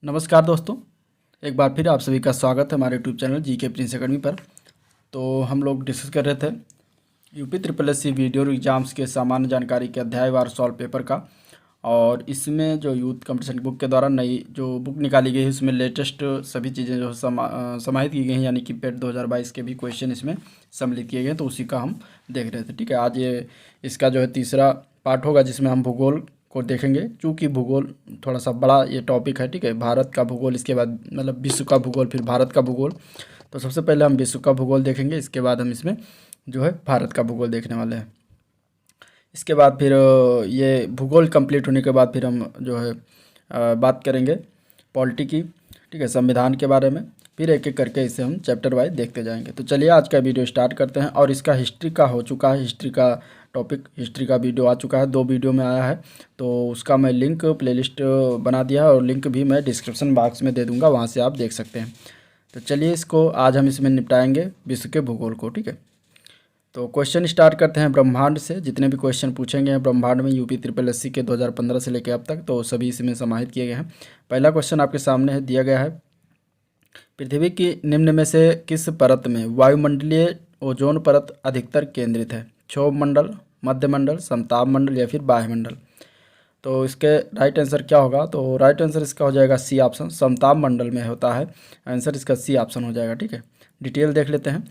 नमस्कार दोस्तों, एक बार फिर आप सभी का स्वागत है हमारे YouTube channel GK prince academy पर। तो हम लोग डिस्कस कर रहे थे UP triple S C video exams के सामान्य जानकारी के अध्यायवार सॉल्व पेपर का। और इसमें जो यूथ कंपटीशन बुक के द्वारा नई जो बुक निकाली गई है उसमें लेटेस्ट सभी चीज़ें जो समाहित की गई हैं, यानी कि पेट 2022 के भी क्वेश्चन इसमें सम्मिलित किए गए हैं। तो उसी का हम देख रहे थे। ठीक है, आज ये इसका जो है तीसरा पार्ट होगा जिसमें हम भूगोल को देखेंगे। चूँकि भूगोल थोड़ा सा बड़ा ये टॉपिक है। ठीक है, भारत का भूगोल, इसके बाद मतलब विश्व का भूगोल, फिर भारत का भूगोल। तो सबसे पहले हम विश्व का भूगोल देखेंगे, इसके बाद हम इसमें जो है भारत का भूगोल देखने वाले हैं। इसके बाद फिर ये भूगोल कंप्लीट होने के बाद फिर हम जो है बात करेंगे पॉलिटी की। ठीक है, संविधान के बारे में। फिर एक एक करके इसे हम चैप्टर वाइज देखते जाएंगे। तो चलिए आज का वीडियो स्टार्ट करते हैं। और इसका हिस्ट्री का हो चुका है, हिस्ट्री का टॉपिक, हिस्ट्री का वीडियो आ चुका है, 2 वीडियो में आया है। तो उसका मैं लिंक प्लेलिस्ट बना दिया है और लिंक भी मैं डिस्क्रिप्शन बॉक्स में दे दूँगा, वहाँ से आप देख सकते हैं। तो चलिए इसको आज हम इसमें निपटाएंगे विश्व के भूगोल को। ठीक है, तो क्वेश्चन स्टार्ट करते हैं ब्रह्मांड से। जितने भी क्वेश्चन पूछेंगे हैं ब्रह्मांड में यूपी ट्रिपल एस सी के 2015 से लेकर अब तक, तो सभी इसमें समाहित किए गए हैं। पहला क्वेश्चन आपके सामने है, दिया गया है, पृथ्वी की निम्न में से किस परत में वायुमंडलीय ओजोन परत अधिकतर केंद्रित है? क्षोभ मंडल, मध्य मंडल, समताप मंडल या फिर बाह्यमंडल? तो इसके राइट आंसर क्या होगा? तो राइट आंसर इसका हो जाएगा सी ऑप्शन, समताप मंडल में होता है। आंसर इसका सी ऑप्शन हो जाएगा। ठीक है, डिटेल देख लेते हैं।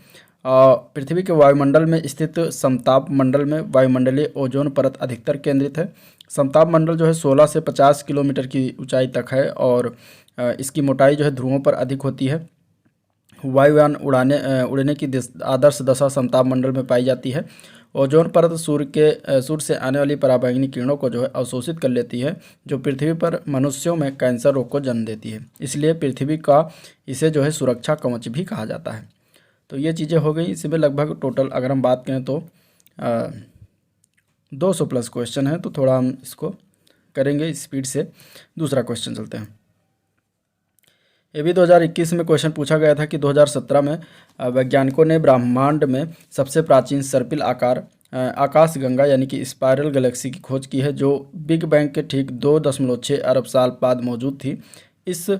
पृथ्वी के वायुमंडल में स्थित समताप मंडल में वायुमंडलीय ओजोन परत अधिकतर केंद्रित है। समताप मंडल जो है 16 से 50 किलोमीटर की ऊंचाई तक है और इसकी मोटाई जो है ध्रुवों पर अधिक होती है। वायुयान उड़ने की आदर्श दशा समताप मंडल में पाई जाती है। ओजोन परत सूर्य से आने वाली पराबैंगनी किरणों को जो है अवशोषित कर लेती है, जो पृथ्वी पर मनुष्यों में कैंसर रोग को जन्म देती है। इसलिए पृथ्वी का इसे जो है सुरक्षा कवच भी कहा जाता है। तो ये चीज़ें हो गई। इसमें लगभग टोटल अगर हम बात करें तो 200 प्लस क्वेश्चन है, तो थोड़ा हम इसको करेंगे स्पीड से। दूसरा क्वेश्चन चलते हैं। ये भी 2021 में क्वेश्चन पूछा गया था कि 2017 में वैज्ञानिकों ने ब्रह्मांड में सबसे प्राचीन सर्पिल आकार आकाशगंगा यानी कि स्पाइरल गैलेक्सी की खोज की है, जो बिग बैंग के ठीक 2.6 अरब साल बाद मौजूद थी। इस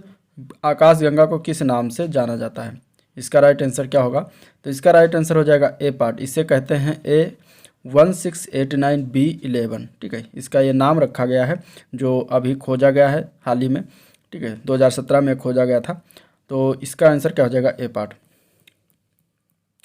आकाशगंगा को किस नाम से जाना जाता है? इसका राइट आंसर क्या होगा? तो इसका राइट आंसर हो जाएगा ए पार्ट। इसे कहते हैं A1689b11। ठीक है, इसका ये नाम रखा गया है जो अभी खोजा गया है हाल ही में। ठीक है, 2017 में खोजा गया था। तो इसका आंसर क्या हो जाएगा? ए पार्ट।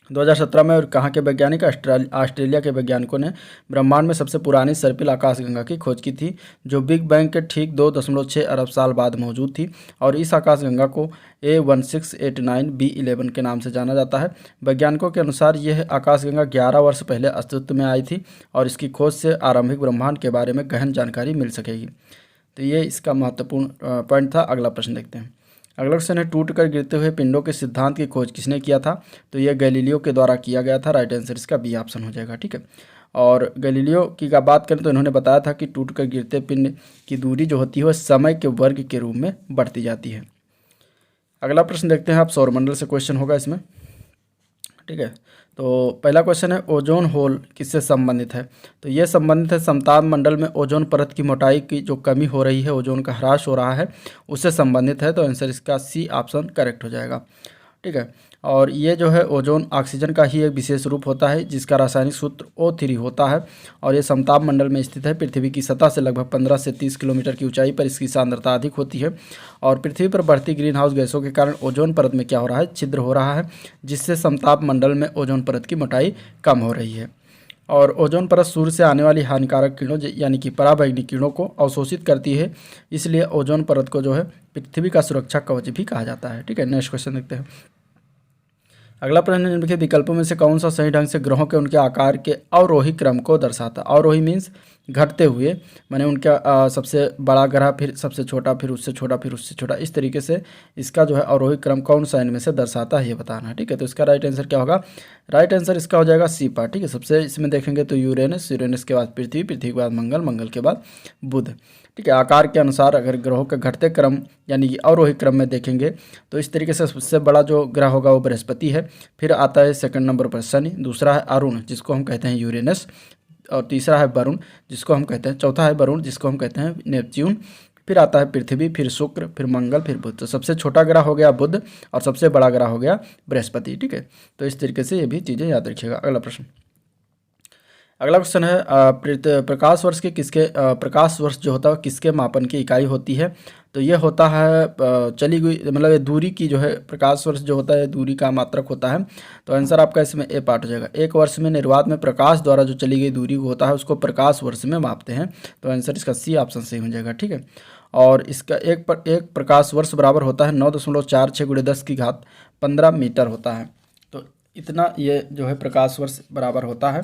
2017 में और कहाँ के वैज्ञानिक? ऑस्ट्रेलिया के वैज्ञानिकों ने ब्रह्मांड में सबसे पुरानी सर्पिल आकाशगंगा की खोज की थी, जो बिग बैंग के ठीक 2.6 अरब साल बाद मौजूद थी। और इस आकाशगंगा को A1689b11 के नाम से जाना जाता है। वैज्ञानिकों के अनुसार यह आकाशगंगा 11 वर्ष पहले अस्तित्व में आई थी और इसकी खोज से आरंभिक ब्रह्मांड के बारे में गहन जानकारी मिल सकेगी। तो ये इसका महत्वपूर्ण पॉइंट था। अगला प्रश्न देखते हैं। अगला क्वेश्चन है, टूटकर गिरते हुए पिंडों के सिद्धांत की खोज किसने किया था? तो यह गैलीलियो के द्वारा किया गया था। राइट आंसर इसका बी ऑप्शन हो जाएगा। ठीक है, और गैलीलियो की का बात करें तो इन्होंने बताया था कि टूटकर गिरते पिंड की दूरी जो होती है वह समय के वर्ग के रूप में बढ़ती जाती है। अगला प्रश्न देखते हैं। आप सौरमंडल से क्वेश्चन होगा इसमें। ठीक है, तो पहला क्वेश्चन है, ओजोन होल किससे संबंधित है? तो ये संबंधित है समताप मंडल में ओजोन परत की मोटाई की जो कमी हो रही है, ओजोन का ह्रास हो रहा है, उससे संबंधित है। तो आंसर इसका सी ऑप्शन करेक्ट हो जाएगा। ठीक है, और ये जो है ओजोन ऑक्सीजन का ही एक विशेष रूप होता है जिसका रासायनिक सूत्र O3 होता है और ये समताप मंडल में स्थित है। पृथ्वी की सतह से लगभग 15 से 30 किलोमीटर की ऊंचाई पर इसकी सांद्रता अधिक होती है और पृथ्वी पर बढ़ती ग्रीन हाउस गैसों के कारण ओजोन परत में क्या हो रहा है? छिद्र हो रहा है, जिससे समताप मंडल में ओजोन परत की मोटाई कम हो रही है। और ओजोन परत सूर्य से आने वाली हानिकारक किरणों यानी कि पराबैंगनी किरणों को अवशोषित करती है, इसलिए ओजोन परत को जो है पृथ्वी का सुरक्षा कवच भी कहा जाता है। ठीक है, नेक्स्ट क्वेश्चन देखते हैं। अगला प्रश्न निम्नलिखित विकल्पों में से कौन सा सही ढंग से ग्रहों के उनके आकार के अवरोही क्रम को दर्शाता? अवरोही मीन्स घटते हुए, माने उनका सबसे बड़ा ग्रह, फिर सबसे छोटा, फिर उससे छोटा, फिर उससे छोटा, इस तरीके से इसका जो है अवरोही क्रम कौन सा इनमें से दर्शाता है ये बताना है। ठीक है, तो इसका राइट आंसर क्या होगा? राइट आंसर इसका हो जाएगा सी पार्ट। ठीक है, सबसे इसमें देखेंगे तो यूरेनस, यूरेनस के बाद पृथ्वी, पृथ्वी के बाद मंगल, मंगल के बाद बुध। ठीक है, आकार के अनुसार अगर ग्रहों के घटते क्रम यानी कि अवरोही क्रम में देखेंगे तो इस तरीके से सबसे बड़ा जो ग्रह होगा वो बृहस्पति है, फिर आता है सेकंड नंबर पर शनि, दूसरा है अरुण जिसको हम कहते हैं यूरेनस, और तीसरा है वरुण जिसको हम कहते हैं, चौथा है वरुण जिसको हम कहते हैं नेपच्यून, फिर आता है पृथ्वी, फिर शुक्र, फिर मंगल, फिर बुध। तो सबसे छोटा ग्रह हो गया बुध और सबसे बड़ा ग्रह हो गया बृहस्पति। ठीक है, तो इस तरीके से ये भी चीज़ें याद रखिएगा। अगला प्रश्न, अगला क्वेश्चन है प्रकाश वर्ष के किसके प्रकाश वर्ष जो होता है किसके मापन की इकाई होती है? तो ये होता है चली गई मतलब दूरी की जो है, प्रकाश वर्ष जो होता है दूरी का मात्रक होता है। तो आंसर आपका इसमें ए पार्ट हो जाएगा। एक वर्ष में निर्वात में प्रकाश द्वारा जो चली गई दूरी होता है उसको प्रकाश वर्ष में मापते हैं। तो आंसर इसका सी ऑप्शन सही हो जाएगा। ठीक है, और इसका एक प्रकाश वर्ष बराबर होता है 9.46 × 10⁻15 मीटर होता है। तो इतना ये जो है प्रकाश वर्ष बराबर होता है।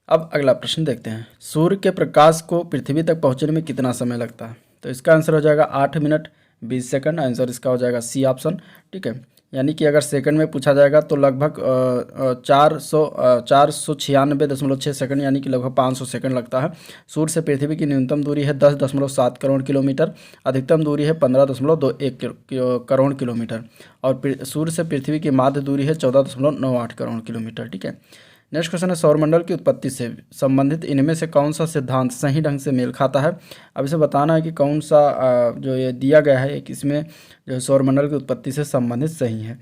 अब अगला प्रश्न देखते हैं, सूर्य के प्रकाश को पृथ्वी तक पहुंचने में कितना समय लगता है? तो इसका आंसर हो जाएगा 8 मिनट 20 सेकंड। आंसर इसका हो जाएगा सी ऑप्शन। ठीक है, यानी कि अगर सेकंड में पूछा जाएगा तो लगभग 496.6 सेकंड यानी कि लगभग 500 सेकंड लगता है। सूर्य से पृथ्वी की न्यूनतम दूरी है 10.7 करोड़ किलोमीटर, अधिकतम दूरी है 15.21 करोड़ किलोमीटर, और सूर्य से पृथ्वी की माध्य दूरी है 14.98 करोड़ किलोमीटर। ठीक है, नेक्स्ट क्वेश्चन है, सौरमंडल की उत्पत्ति से संबंधित इनमें से कौन सा सिद्धांत सही ढंग से मेल खाता है? अब इसे बताना है कि कौन सा जो ये दिया गया है एक इसमें जो है सौरमंडल की उत्पत्ति से संबंधित सही है।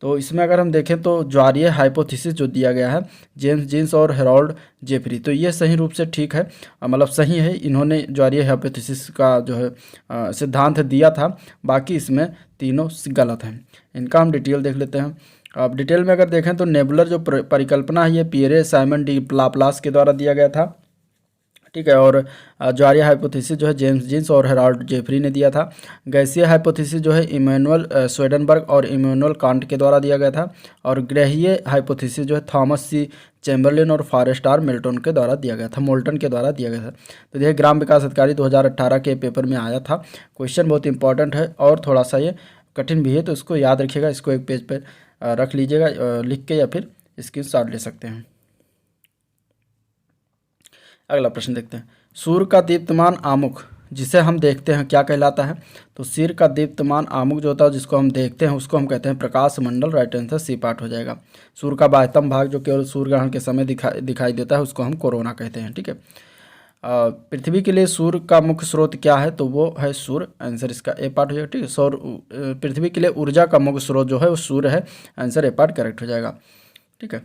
तो इसमें अगर हम देखें तो ज्वारीय हाइपोथेसिस जो दिया गया है जेम्स जीन्स और हेरोल्ड जेफरी, तो ये सही रूप से ठीक है, मतलब सही है। इन्होंने ज्वारीय हाइपोथेसिस का जो है सिद्धांत दिया था, बाकी इसमें तीनों गलत हैं। इनका हम डिटेल देख लेते हैं। अब डिटेल में अगर देखें तो नेबुलर जो परिकल्पना है ये पियरे साइमन डी लाप्लास के द्वारा दिया गया था। ठीक है, और ज्वारीय हाइपोथेसिस जो है जेम्स जीन्स और हेराल्ड जेफरी ने दिया था। गैसीय हाइपोथेसिस जो है इमैनुअल स्वेडनबर्ग और इमैनुअल कांट के द्वारा दिया गया था। और ग्रहीय हाइपोथेसिस जो है थॉमस सी चैम्बरलिन और फॉरेस्ट आर मोल्टन के द्वारा दिया गया था तो देखिए ग्राम विकास अधिकारी 2018 के पेपर में आया था। क्वेश्चन बहुत इंपॉर्टेंट है और थोड़ा सा ये कठिन भी है, तो इसको याद रखिएगा। इसको एक पेज पर रख लीजिएगा लिख के, या फिर स्क्रीनशॉट ले सकते हैं। अगला प्रश्न देखते हैं, सूर्य का दीप्तमान आमुख जिसे हम देखते हैं क्या कहलाता है? तो सूर्य का दीप्तमान आमुख जो होता है जिसको हम देखते हैं उसको हम कहते हैं प्रकाश मंडल। राइट आंसर सी पार्ट हो जाएगा। सूर्य का बाह्यतम भाग जो केवल सूर्य ग्रहण के समय दिखाई देता है उसको हम कोरोना कहते हैं। ठीक है, पृथ्वी के लिए सूर्य का मुख्य स्रोत क्या है? तो वो है सूर्य। आंसर इसका ए पार्ट हो जाएगा। ठीक है, पृथ्वी के लिए ऊर्जा का मुख्य स्रोत जो है वो सूर्य है। आंसर ए पार्ट करेक्ट हो जाएगा। ठीक है,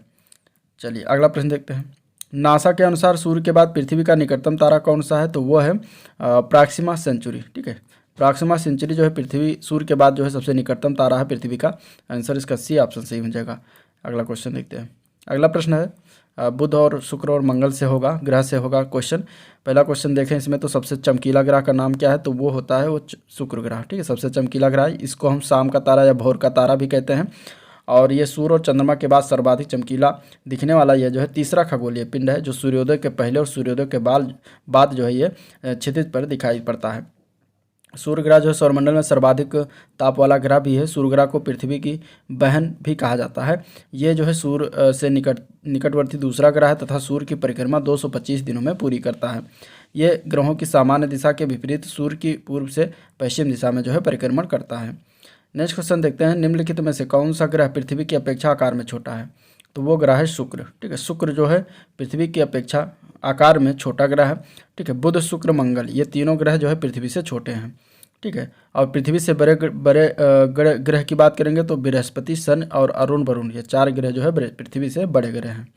चलिए अगला प्रश्न देखते हैं। नासा के अनुसार सूर्य के बाद पृथ्वी का निकटतम तारा कौन सा है? तो वो है प्रॉक्सिमा सेंचुरी। ठीक है, प्रॉक्सिमा सेंचुरी जो है पृथ्वी सूर्य के बाद जो है सबसे निकटतम तारा है पृथ्वी का। आंसर इसका सी ऑप्शन सही हो जाएगा। अगला क्वेश्चन देखते हैं। अगला प्रश्न है बुध और शुक्र और मंगल से होगा, ग्रह से होगा क्वेश्चन। पहला क्वेश्चन देखें इसमें, तो सबसे चमकीला ग्रह का नाम क्या है? तो वो होता है वो शुक्र ग्रह। ठीक है, सबसे चमकीला ग्रह, इसको हम शाम का तारा या भोर का तारा भी कहते हैं। और ये सूर्य और चंद्रमा के बाद सर्वाधिक चमकीला दिखने वाला यह जो है तीसरा खगोलीय पिंड है, जो सूर्योदय के पहले और सूर्योदय के बाद जो है ये क्षितिज पर दिखाई पड़ता है। सूर्य ग्रह जो है सौरमंडल में सर्वाधिक ताप वाला ग्रह भी है। सूर्य ग्रह को पृथ्वी की बहन भी कहा जाता है। ये जो है सूर्य से निकटवर्ती दूसरा ग्रह है तथा सूर्य की परिक्रमा 225 दिनों में पूरी करता है। ये ग्रहों की सामान्य दिशा के विपरीत सूर्य की पूर्व से पश्चिम दिशा में जो है परिक्रमण करता है। नेक्स्ट क्वेश्चन देखते हैं, निम्नलिखित में से कौन सा ग्रह पृथ्वी की अपेक्षा आकार में छोटा है? तो वो ग्रह है शुक्र। ठीक है, शुक्र जो है पृथ्वी की अपेक्षा आकार में छोटा ग्रह है। ठीक है, बुध शुक्र मंगल ये तीनों ग्रह जो है पृथ्वी से छोटे हैं। ठीक है, और पृथ्वी से बड़े ग्रह की बात करेंगे तो बृहस्पति, सन और अरुण वरुण ये चार ग्रह जो है पृथ्वी से बड़े ग्रह हैं।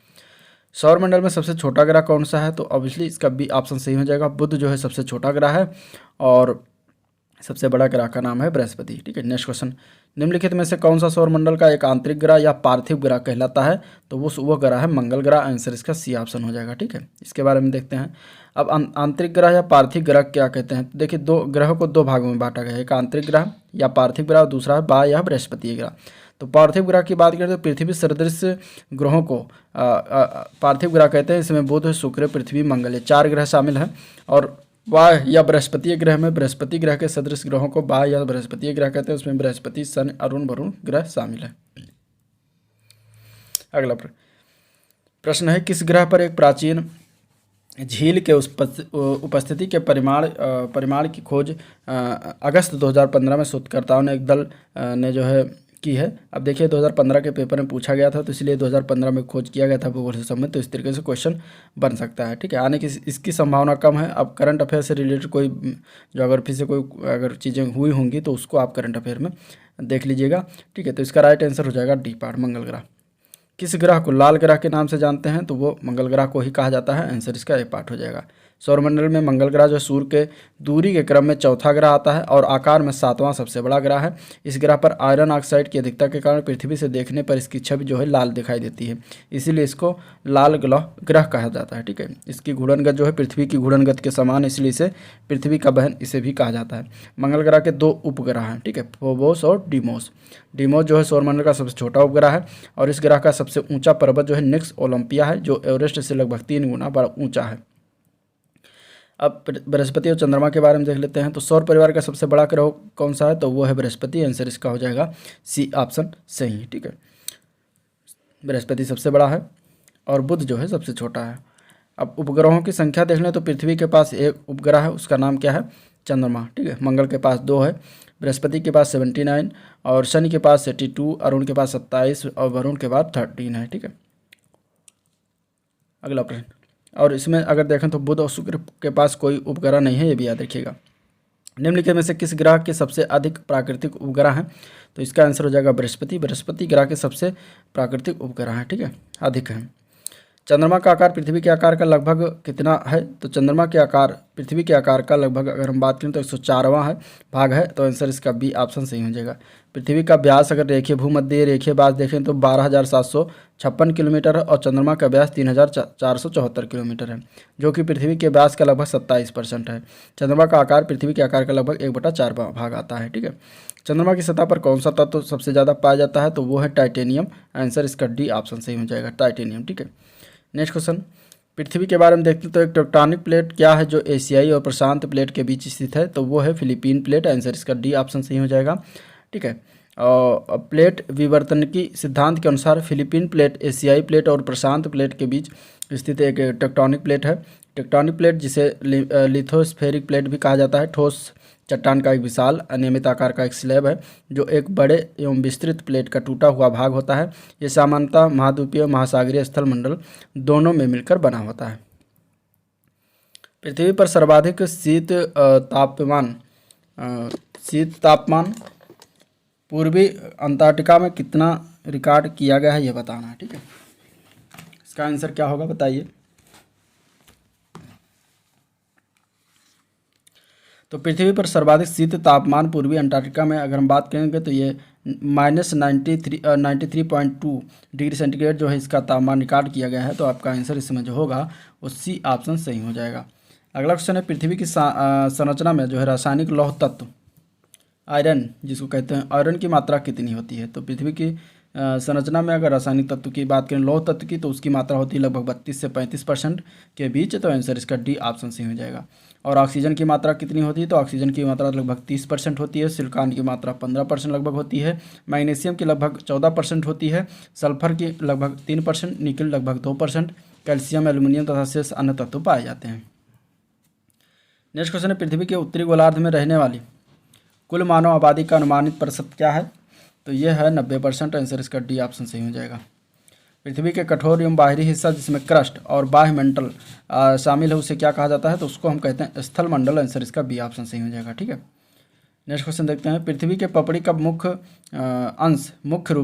सौरमंडल में सबसे छोटा ग्रह कौन सा है? तो ऑब्वियसली इसका बी ऑप्शन सही हो जाएगा। बुध जो है सबसे छोटा ग्रह है और सबसे बड़ा ग्रह का नाम है बृहस्पति। ठीक है, नेक्स्ट क्वेश्चन, निम्नलिखित में से कौन सा सौरमंडल का एक आंतरिक ग्रह या पार्थिव ग्रह कहलाता है? तो वो ग्रह है मंगल ग्रह। आंसर इसका सी ऑप्शन हो जाएगा। ठीक है, इसके बारे में देखते हैं। अब आंतरिक ग्रह या पार्थिव ग्रह क्या कहते हैं? देखिए दो ग्रहों को दो भागों में बांटा गया है, एक आंतरिक ग्रह या पार्थिव ग्रह और दूसरा है बाह्य या बृहस्पति ग्रह। तो पार्थिव ग्रह की बात करें तो पृथ्वी सदृश ग्रहों को पार्थिव ग्रह कहते हैं। इसमें बुध, शुक्र, पृथ्वी, मंगल ये चार ग्रह शामिल हैं। और बाह्य या बृहस्पति ग्रह में बृहस्पति ग्रह के सदृश ग्रहों को बाह्य या बृहस्पति ग्रह कहते हैं। उसमें बृहस्पति, सन, अरुण वरुण ग्रह शामिल है। अगला प्रश्न है, किस ग्रह पर एक प्राचीन झील के उपस्थिति के परिमाण की खोज अगस्त 2015 में शोधकर्ताओं ने एक दल ने जो है की है। अब देखिए 2015 के पेपर में पूछा गया था, तो इसलिए 2015 में खोज किया गया था भूगोल से संबंधित, तो इस तरीके से क्वेश्चन बन सकता है। ठीक है, आने की इसकी संभावना कम है। अब करंट अफेयर से रिलेटेड कोई ज्योग्राफी से कोई अगर चीज़ें हुई होंगी तो उसको आप करंट अफेयर में देख लीजिएगा। ठीक है, तो इसका राइट आंसर हो जाएगा डी पार्ट, मंगल ग्रह। किस ग्रह को लाल ग्रह के नाम से जानते हैं, तो वो मंगल ग्रह को ही कहा जाता है। आंसर इसका ए पार्ट हो जाएगा। सौरमंडल में मंगल ग्रह जो सूर्य के दूरी के क्रम में चौथा ग्रह आता है और आकार में 7वां सबसे बड़ा ग्रह है। इस ग्रह पर आयरन ऑक्साइड की अधिकता के कारण पृथ्वी से देखने पर इसकी छवि जो है लाल दिखाई देती है, इसीलिए इसको लाल ग्रह कहा जाता है। ठीक है, इसकी घूर्णन गति जो है पृथ्वी की घूर्णन गति के समान है, इसलिए इसे पृथ्वी का बहन इसे भी कहा जाता है। मंगल ग्रह के 2 उपग्रह हैं। ठीक है, फोबोस और डीमोस। डीमोस जो है सौरमंडल का सबसे छोटा उपग्रह है और इस ग्रह का सबसे ऊंचा पर्वत जो है निक्स ओलंपिया है, जो एवरेस्ट से लगभग 3 गुना बड़ा ऊंचा है। अब बृहस्पति और चंद्रमा के बारे में देख लेते हैं। तो सौर परिवार का सबसे बड़ा ग्रह कौन सा है, तो वो है बृहस्पति। आंसर इसका हो जाएगा सी ऑप्शन सही। ठीक है, बृहस्पति सबसे बड़ा है और बुध जो है सबसे छोटा है। अब उपग्रहों की संख्या देख लें तो पृथ्वी के पास एक उपग्रह है, उसका नाम क्या है, चंद्रमा। ठीक है, मंगल के पास 2 है, बृहस्पति के पास 79 और शनि के पास 82, अरुण के पास 27 और वरुण के पास 13 है। ठीक है, अगला प्रश्न। और इसमें अगर देखें तो बुध और शुक्र के पास कोई उपग्रह नहीं है, ये भी याद रखिएगा। निम्नलिखित में से किस ग्रह के सबसे अधिक प्राकृतिक उपग्रह हैं, तो इसका आंसर हो जाएगा बृहस्पति। बृहस्पति ग्रह के सबसे प्राकृतिक उपग्रह हैं। ठीक है, अधिक हैं। चंद्रमा का आकार पृथ्वी के आकार का लगभग कितना है, तो चंद्रमा के आकार पृथ्वी के आकार का लगभग अगर हम बात करें तो 104वां है भाग है, तो आंसर इसका बी ऑप्शन सही हो जाएगा। पृथ्वी का व्यास अगर रेखीय भूमध्य रेखीय व्यास देखें तो 12,756 किलोमीटर है और चंद्रमा का व्यास 3,474 किलोमीटर है, जो कि पृथ्वी के व्यास का लगभग 27% है। चंद्रमा का आकार पृथ्वी के आकार का लगभग 1/4 भाग आता है। ठीक है, चंद्रमा की सतह पर कौन सा तत्व सबसे ज़्यादा पाया जाता है, तो वो है टाइटेनियम। आंसर इसका डी ऑप्शन सही हो जाएगा, टाइटेनियम। ठीक है, नेक्स्ट क्वेश्चन। पृथ्वी के बारे में देखते हैं तो एक टेक्टोनिक प्लेट क्या है जो एशियाई और प्रशांत प्लेट के बीच स्थित है, तो वो है फिलीपीन प्लेट। आंसर इसका डी ऑप्शन सही हो जाएगा। ठीक है, और प्लेट विवर्तनिकी सिद्धांत के अनुसार फिलीपीन प्लेट एशियाई प्लेट और प्रशांत प्लेट के बीच स्थित एक टेक्टोनिक प्लेट है। टेक्टोनिक प्लेट जिसे लिथोस्फेरिक प्लेट भी कहा जाता है, ठोस चट्टान का एक विशाल अनियमित आकार का एक स्लैब है जो एक बड़े एवं विस्तृत प्लेट का टूटा हुआ भाग होता है। ये सामान्यतः महाद्वीपीय महासागरीय स्थल मंडल दोनों में मिलकर बना होता है। पृथ्वी पर सर्वाधिक शीत तापमान पूर्वी अंटार्कटिका में कितना रिकॉर्ड किया गया है, ये बताना है। ठीक है, इसका आंसर क्या होगा बताइए। तो पृथ्वी पर सर्वाधिक शीत तापमान पूर्वी अंटार्कटिका में अगर हम बात करेंगे तो ये -93.2 डिग्री सेंटीग्रेड जो है इसका तापमान रिकॉर्ड किया गया है। तो आपका आंसर इसमें जो होगा वो सी ऑप्शन सही हो जाएगा। अगला क्वेश्चन है पृथ्वी की संरचना में जो है रासायनिक लौह तत्व आयरन जिसको कहते हैं, आयरन की मात्रा कितनी होती है। तो पृथ्वी की संरचना में अगर रासायनिक तत्व की बात करें लौह तत्व की, तो उसकी मात्रा होती है लगभग 32 से 35% के बीच। तो आंसर इसका डी ऑप्शन सही हो जाएगा। और ऑक्सीजन की मात्रा कितनी होती है, तो ऑक्सीजन की मात्रा लगभग 30% होती है। सिलिकॉन की मात्रा 15% लगभग होती है। मैग्नीशियम की लगभग 14% होती है। सल्फर की लगभग 3%, निकल लगभग 2%, कैल्शियम एल्यूमिनियम तथा शेष अन्य तत्व पाए जाते हैं। नेक्स्ट क्वेश्चन है पृथ्वी के उत्तरी गोलार्ध में रहने वाली कुल मानव आबादी का अनुमानित प्रतिशत क्या है, तो यह है 90%। आंसर इसका डी ऑप्शन सही हो जाएगा। पृथ्वी के कठोर एवं बाहरी हिस्सा जिसमें क्रस्ट और बाह्य मंडल शामिल है उसे क्या कहा जाता है, तो उसको हम कहते हैं स्थल मंडल। आंसर इसका बी ऑप्शन सही हो जाएगा। ठीक है, नेक्स्ट क्वेश्चन देखते हैं पृथ्वी के पपड़ी का प्रमुख अंश मुख्य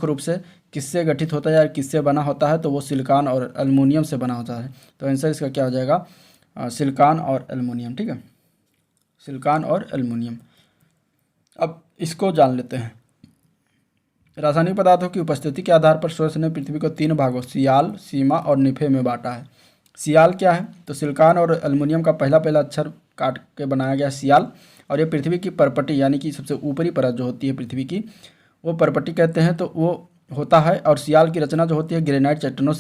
रूप से किससे गठित होता है या किससे बना होता है, तो वो सिलिकॉन और एल्युमिनियम से बना होता है। तो आंसर इसका क्या हो जाएगा, सिलिकॉन और एल्युमिनियम। ठीक है, सिलिकॉन और एल्युमिनियम। अब इसको जान लेते हैं। रासायनिक पदार्थों की उपस्थिति के आधार पर सूर्य ने पृथ्वी को 3 भागों सियाल, सीमा और निफे में बांटा है। सियाल क्या है, तो सिलिकॉन और एल्युमिनियम का पहला अक्षर काट के बनाया गया सियाल, और ये पृथ्वी की परपटी यानी कि सबसे ऊपरी परत जो होती है पृथ्वी की वो परपटी कहते हैं, तो वो होता है। और सियाल की रचना जो होती है ग्रेनाइट चट्टानों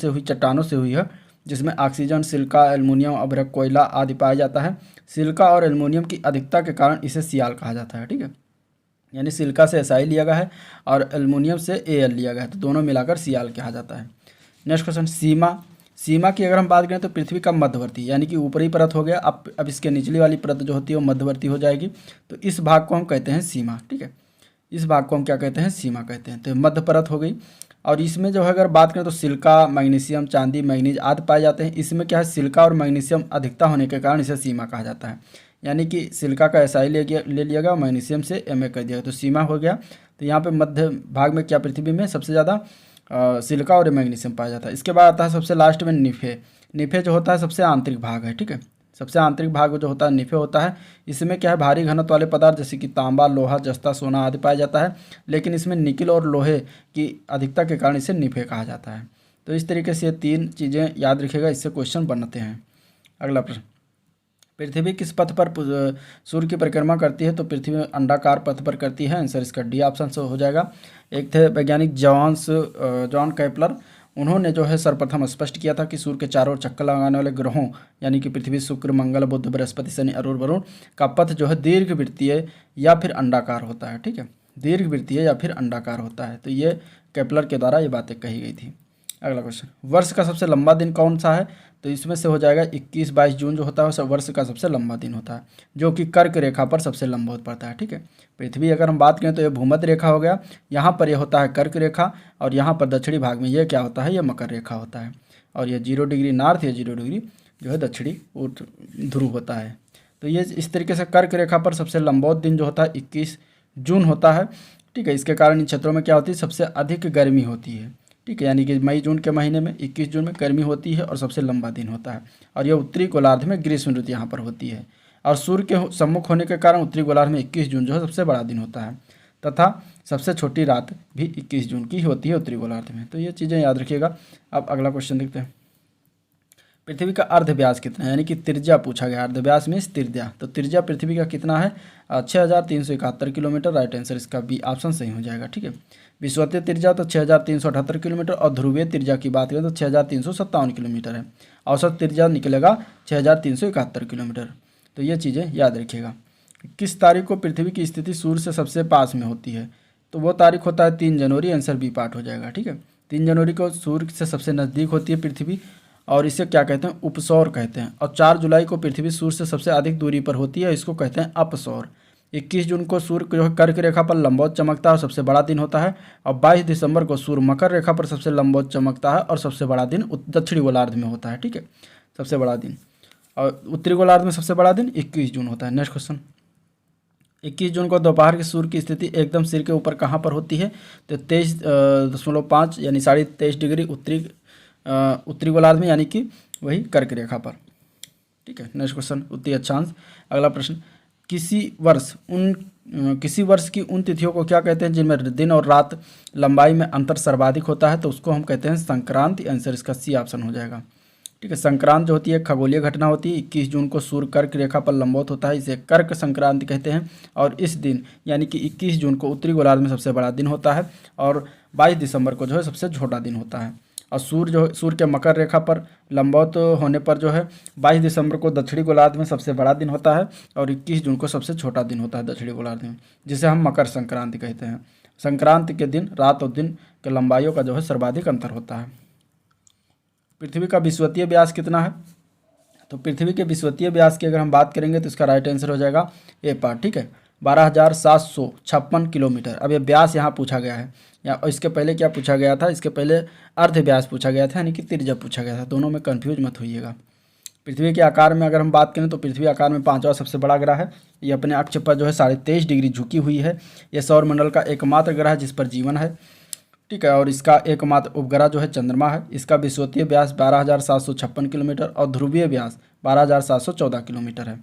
से हुई है, जिसमें ऑक्सीजन, सिलिका, एल्युमिनियम, अभ्रक, कोयला आदि पाया जाता है। सिलिका और एल्युमिनियम की अधिकता के कारण इसे सियाल कहा जाता है। ठीक है, यानी सिलिका से SI लिया गया है और एल्युमिनियम से Al लिया गया है, तो दोनों मिलाकर सियाल कहा जाता है। नेक्स्ट क्वेश्चन, सीमा की अगर हम बात करें तो पृथ्वी का मध्यवर्ती यानी कि ऊपरी परत हो गया, अब इसके निचली वाली परत जो होती है वो मध्यवर्ती हो जाएगी, तो इस भाग को हम कहते हैं सीमा। ठीक है, इस भाग को हम क्या कहते हैं, सीमा कहते हैं। तो मध्य परत हो गई। और इसमें जो है अगर बात करें तो सिलिका, मैग्नीशियम, चांदी, मैग्नीज आदि पाए जाते हैं। इसमें क्या है, सिलिका और मैग्नीशियम अधिकता होने के कारण इसे सीमा कहा जाता है। यानी कि सिलिका का SI ले लिया गया, मैग्नीशियम से Ma कर दिया, तो सीमा हो गया। तो यहाँ पे मध्य भाग में क्या, पृथ्वी में सबसे ज़्यादा सिलिका और मैग्नीशियम पाया जाता है। इसके बाद आता है सबसे लास्ट में निफे। निफे जो होता है सबसे आंतरिक भाग है, ठीक है। सबसे आंतरिक भाग जो होता है निफे होता है। इसमें क्या है, भारी घनत्व वाले पदार्थ जैसे कि तांबा, लोहा, जस्ता, सोना आदि पाया जाता है। लेकिन इसमें निकिल और लोहे की अधिकता के कारण इसे निफे कहा जाता है। तो इस तरीके से ये 3 चीज़ें याद रखिएगा, इससे क्वेश्चन बनते हैं। अगला प्रश्न, पृथ्वी किस पथ पर सूर्य की परिक्रमा करती है? तो पृथ्वी अंडाकार पथ पर करती है। आंसर इसका डी ऑप्शन से हो जाएगा। एक थे वैज्ञानिक जॉन कैपलर। उन्होंने जो है सर्वप्रथम स्पष्ट किया था कि सूर्य के चारों ओर चक्कर लगाने वाले ग्रहों यानी कि पृथ्वी, शुक्र, मंगल, बुध, बृहस्पति, शनि, और वरुण का पथ जो है दीर्घवृत्तीय या फिर अंडाकार होता है, ठीक है। दीर्घवृत्तीय या फिर अंडाकार होता है। तो ये कैपलर के द्वारा ये बातें कही गई थी। अगला क्वेश्चन, वर्ष का सबसे लंबा दिन कौन सा है? तो इसमें से हो जाएगा 21-22 जून जो होता है वर्ष का सबसे लंबा दिन होता है, जो कि कर्क रेखा पर सबसे लंबा पड़ता है, ठीक है। पृथ्वी अगर हम बात करें तो ये भूमध्य रेखा हो गया, यहाँ पर यह होता है कर्क रेखा, और यहाँ पर दक्षिणी भाग में ये क्या होता है, ये मकर रेखा होता है। और ये 0 डिग्री नॉर्थ या 0 डिग्री जो है दक्षिणी ध्रुव होता है। तो ये इस तरीके से कर्क रेखा पर सबसे लंबौत दिन जो होता है 21 जून होता है, ठीक है। इसके कारण इन क्षेत्रों में क्या होती है, सबसे अधिक गर्मी होती है, ठीक है। यानी कि मई जून के महीने में 21 जून में गर्मी होती है और सबसे लंबा दिन होता है। और यह उत्तरी गोलार्ध में ग्रीष्म ऋतु यहाँ पर होती है। और सूर्य के सम्मुख होने के कारण उत्तरी गोलार्ध में 21 जून जो है सबसे बड़ा दिन होता है, तथा सबसे छोटी रात भी 21 जून की होती है उत्तरी गोलार्ध में। तो ये चीज़ें याद रखिएगा। अब अगला क्वेश्चन देखते हैं, पृथ्वी का अर्धव्यास कितना है? यानी कि त्रिज्या पूछा गया। अर्धव्यास मीन्स त्रिज्या। तो त्रिज्या पृथ्वी का कितना है? 6371 किलोमीटर। राइट आंसर इसका बी ऑप्शन सही हो जाएगा, ठीक है। विषुवतीय त्रिज्या तो 6378 किलोमीटर, और ध्रुवीय त्रिज्या की बात करें तो 6357 किलोमीटर है। औसत त्रिज्या निकलेगा 6371 किलोमीटर। तो ये चीज़ें याद रखिएगा। किस तारीख को पृथ्वी की स्थिति सूर्य से सबसे पास में होती है? तो वो तारीख होता है 3 जनवरी। आंसर बी पार्ट हो जाएगा, ठीक है। 3 जनवरी को सूर्य से सबसे नज़दीक होती है पृथ्वी, और इसे क्या कहते हैं, उपसौर कहते हैं। और 4 जुलाई को पृथ्वी सूर्य से सबसे अधिक दूरी पर होती है, इसको कहते हैं अपसौर। 21 जून को सूर्य जो है कर्क रेखा पर लंबवत चमकता है और सबसे बड़ा दिन होता है। और 22 दिसंबर को सूर्य मकर रेखा पर सबसे लंबवत चमकता है और सबसे बड़ा दिन दक्षिणी गोलार्ध में होता है, ठीक है। सबसे बड़ा दिन, और उत्तरी गोलार्ध में सबसे बड़ा दिन 21 जून होता है। नेक्स्ट क्वेश्चन, 21 जून को दोपहर के सूर्य की स्थिति एकदम सिर के ऊपर कहाँ पर होती है? तो 23.5 यानी 23.5 डिग्री उत्तरी गोलार्ध में, यानी कि वही कर्क रेखा पर, ठीक है। नेक्स्ट क्वेश्चन, उत्तरी अक्षांश। अगला प्रश्न, किसी वर्ष की उन तिथियों को क्या कहते हैं जिनमें दिन और रात लंबाई में अंतर सर्वाधिक होता है? तो उसको हम कहते हैं संक्रांति। आंसर इसका सी ऑप्शन हो जाएगा, ठीक है। संक्रांत जो होती है खगोलीय घटना होती है। 21 जून को सूर्य कर्क रेखा पर लंबवत होता है, इसे कर्क संक्रांति कहते हैं। और इस दिन यानी कि 21 जून को उत्तरी गोलार्ध में सबसे बड़ा दिन होता है, और 22 दिसंबर को जो है सबसे छोटा दिन होता है। और सूर्य के मकर रेखा पर लंबवत होने पर जो है 22 दिसंबर को दक्षिणी गोलार्ध में सबसे बड़ा दिन होता है, और 21 जून को सबसे छोटा दिन होता है दक्षिणी गोलार्ध में, जिसे हम मकर संक्रांति कहते हैं। संक्रांति के दिन रात और दिन के लंबाइयों का जो है सर्वाधिक अंतर होता है। पृथ्वी का विषुवतीय व्यास कितना है? तो पृथ्वी के विषुवतीय व्यास की अगर हम बात करेंगे तो इसका राइट आंसर हो जाएगा ए पार्ट, ठीक है। 12,756 किलोमीटर। अब ये व्यास यहाँ पूछा गया है, या इसके पहले क्या पूछा गया था? इसके पहले अर्ध व्यास पूछा गया था, यानी कि त्रिज्या पूछा गया था। दोनों में कंफ्यूज मत होइएगा। पृथ्वी के आकार में अगर हम बात करें तो पृथ्वी आकार में 5वां सबसे बड़ा ग्रह है। ये अपने अक्ष पर जो है 23.5 डिग्री झुकी हुई है। यह सौरमंडल का एकमात्र ग्रह है जिस पर जीवन है, ठीक है। और इसका एकमात्र उपग्रह जो है चंद्रमा है। इसका विषुवतीय व्यास 12,756 किलोमीटर और ध्रुवीय व्यास 12,714 किलोमीटर है,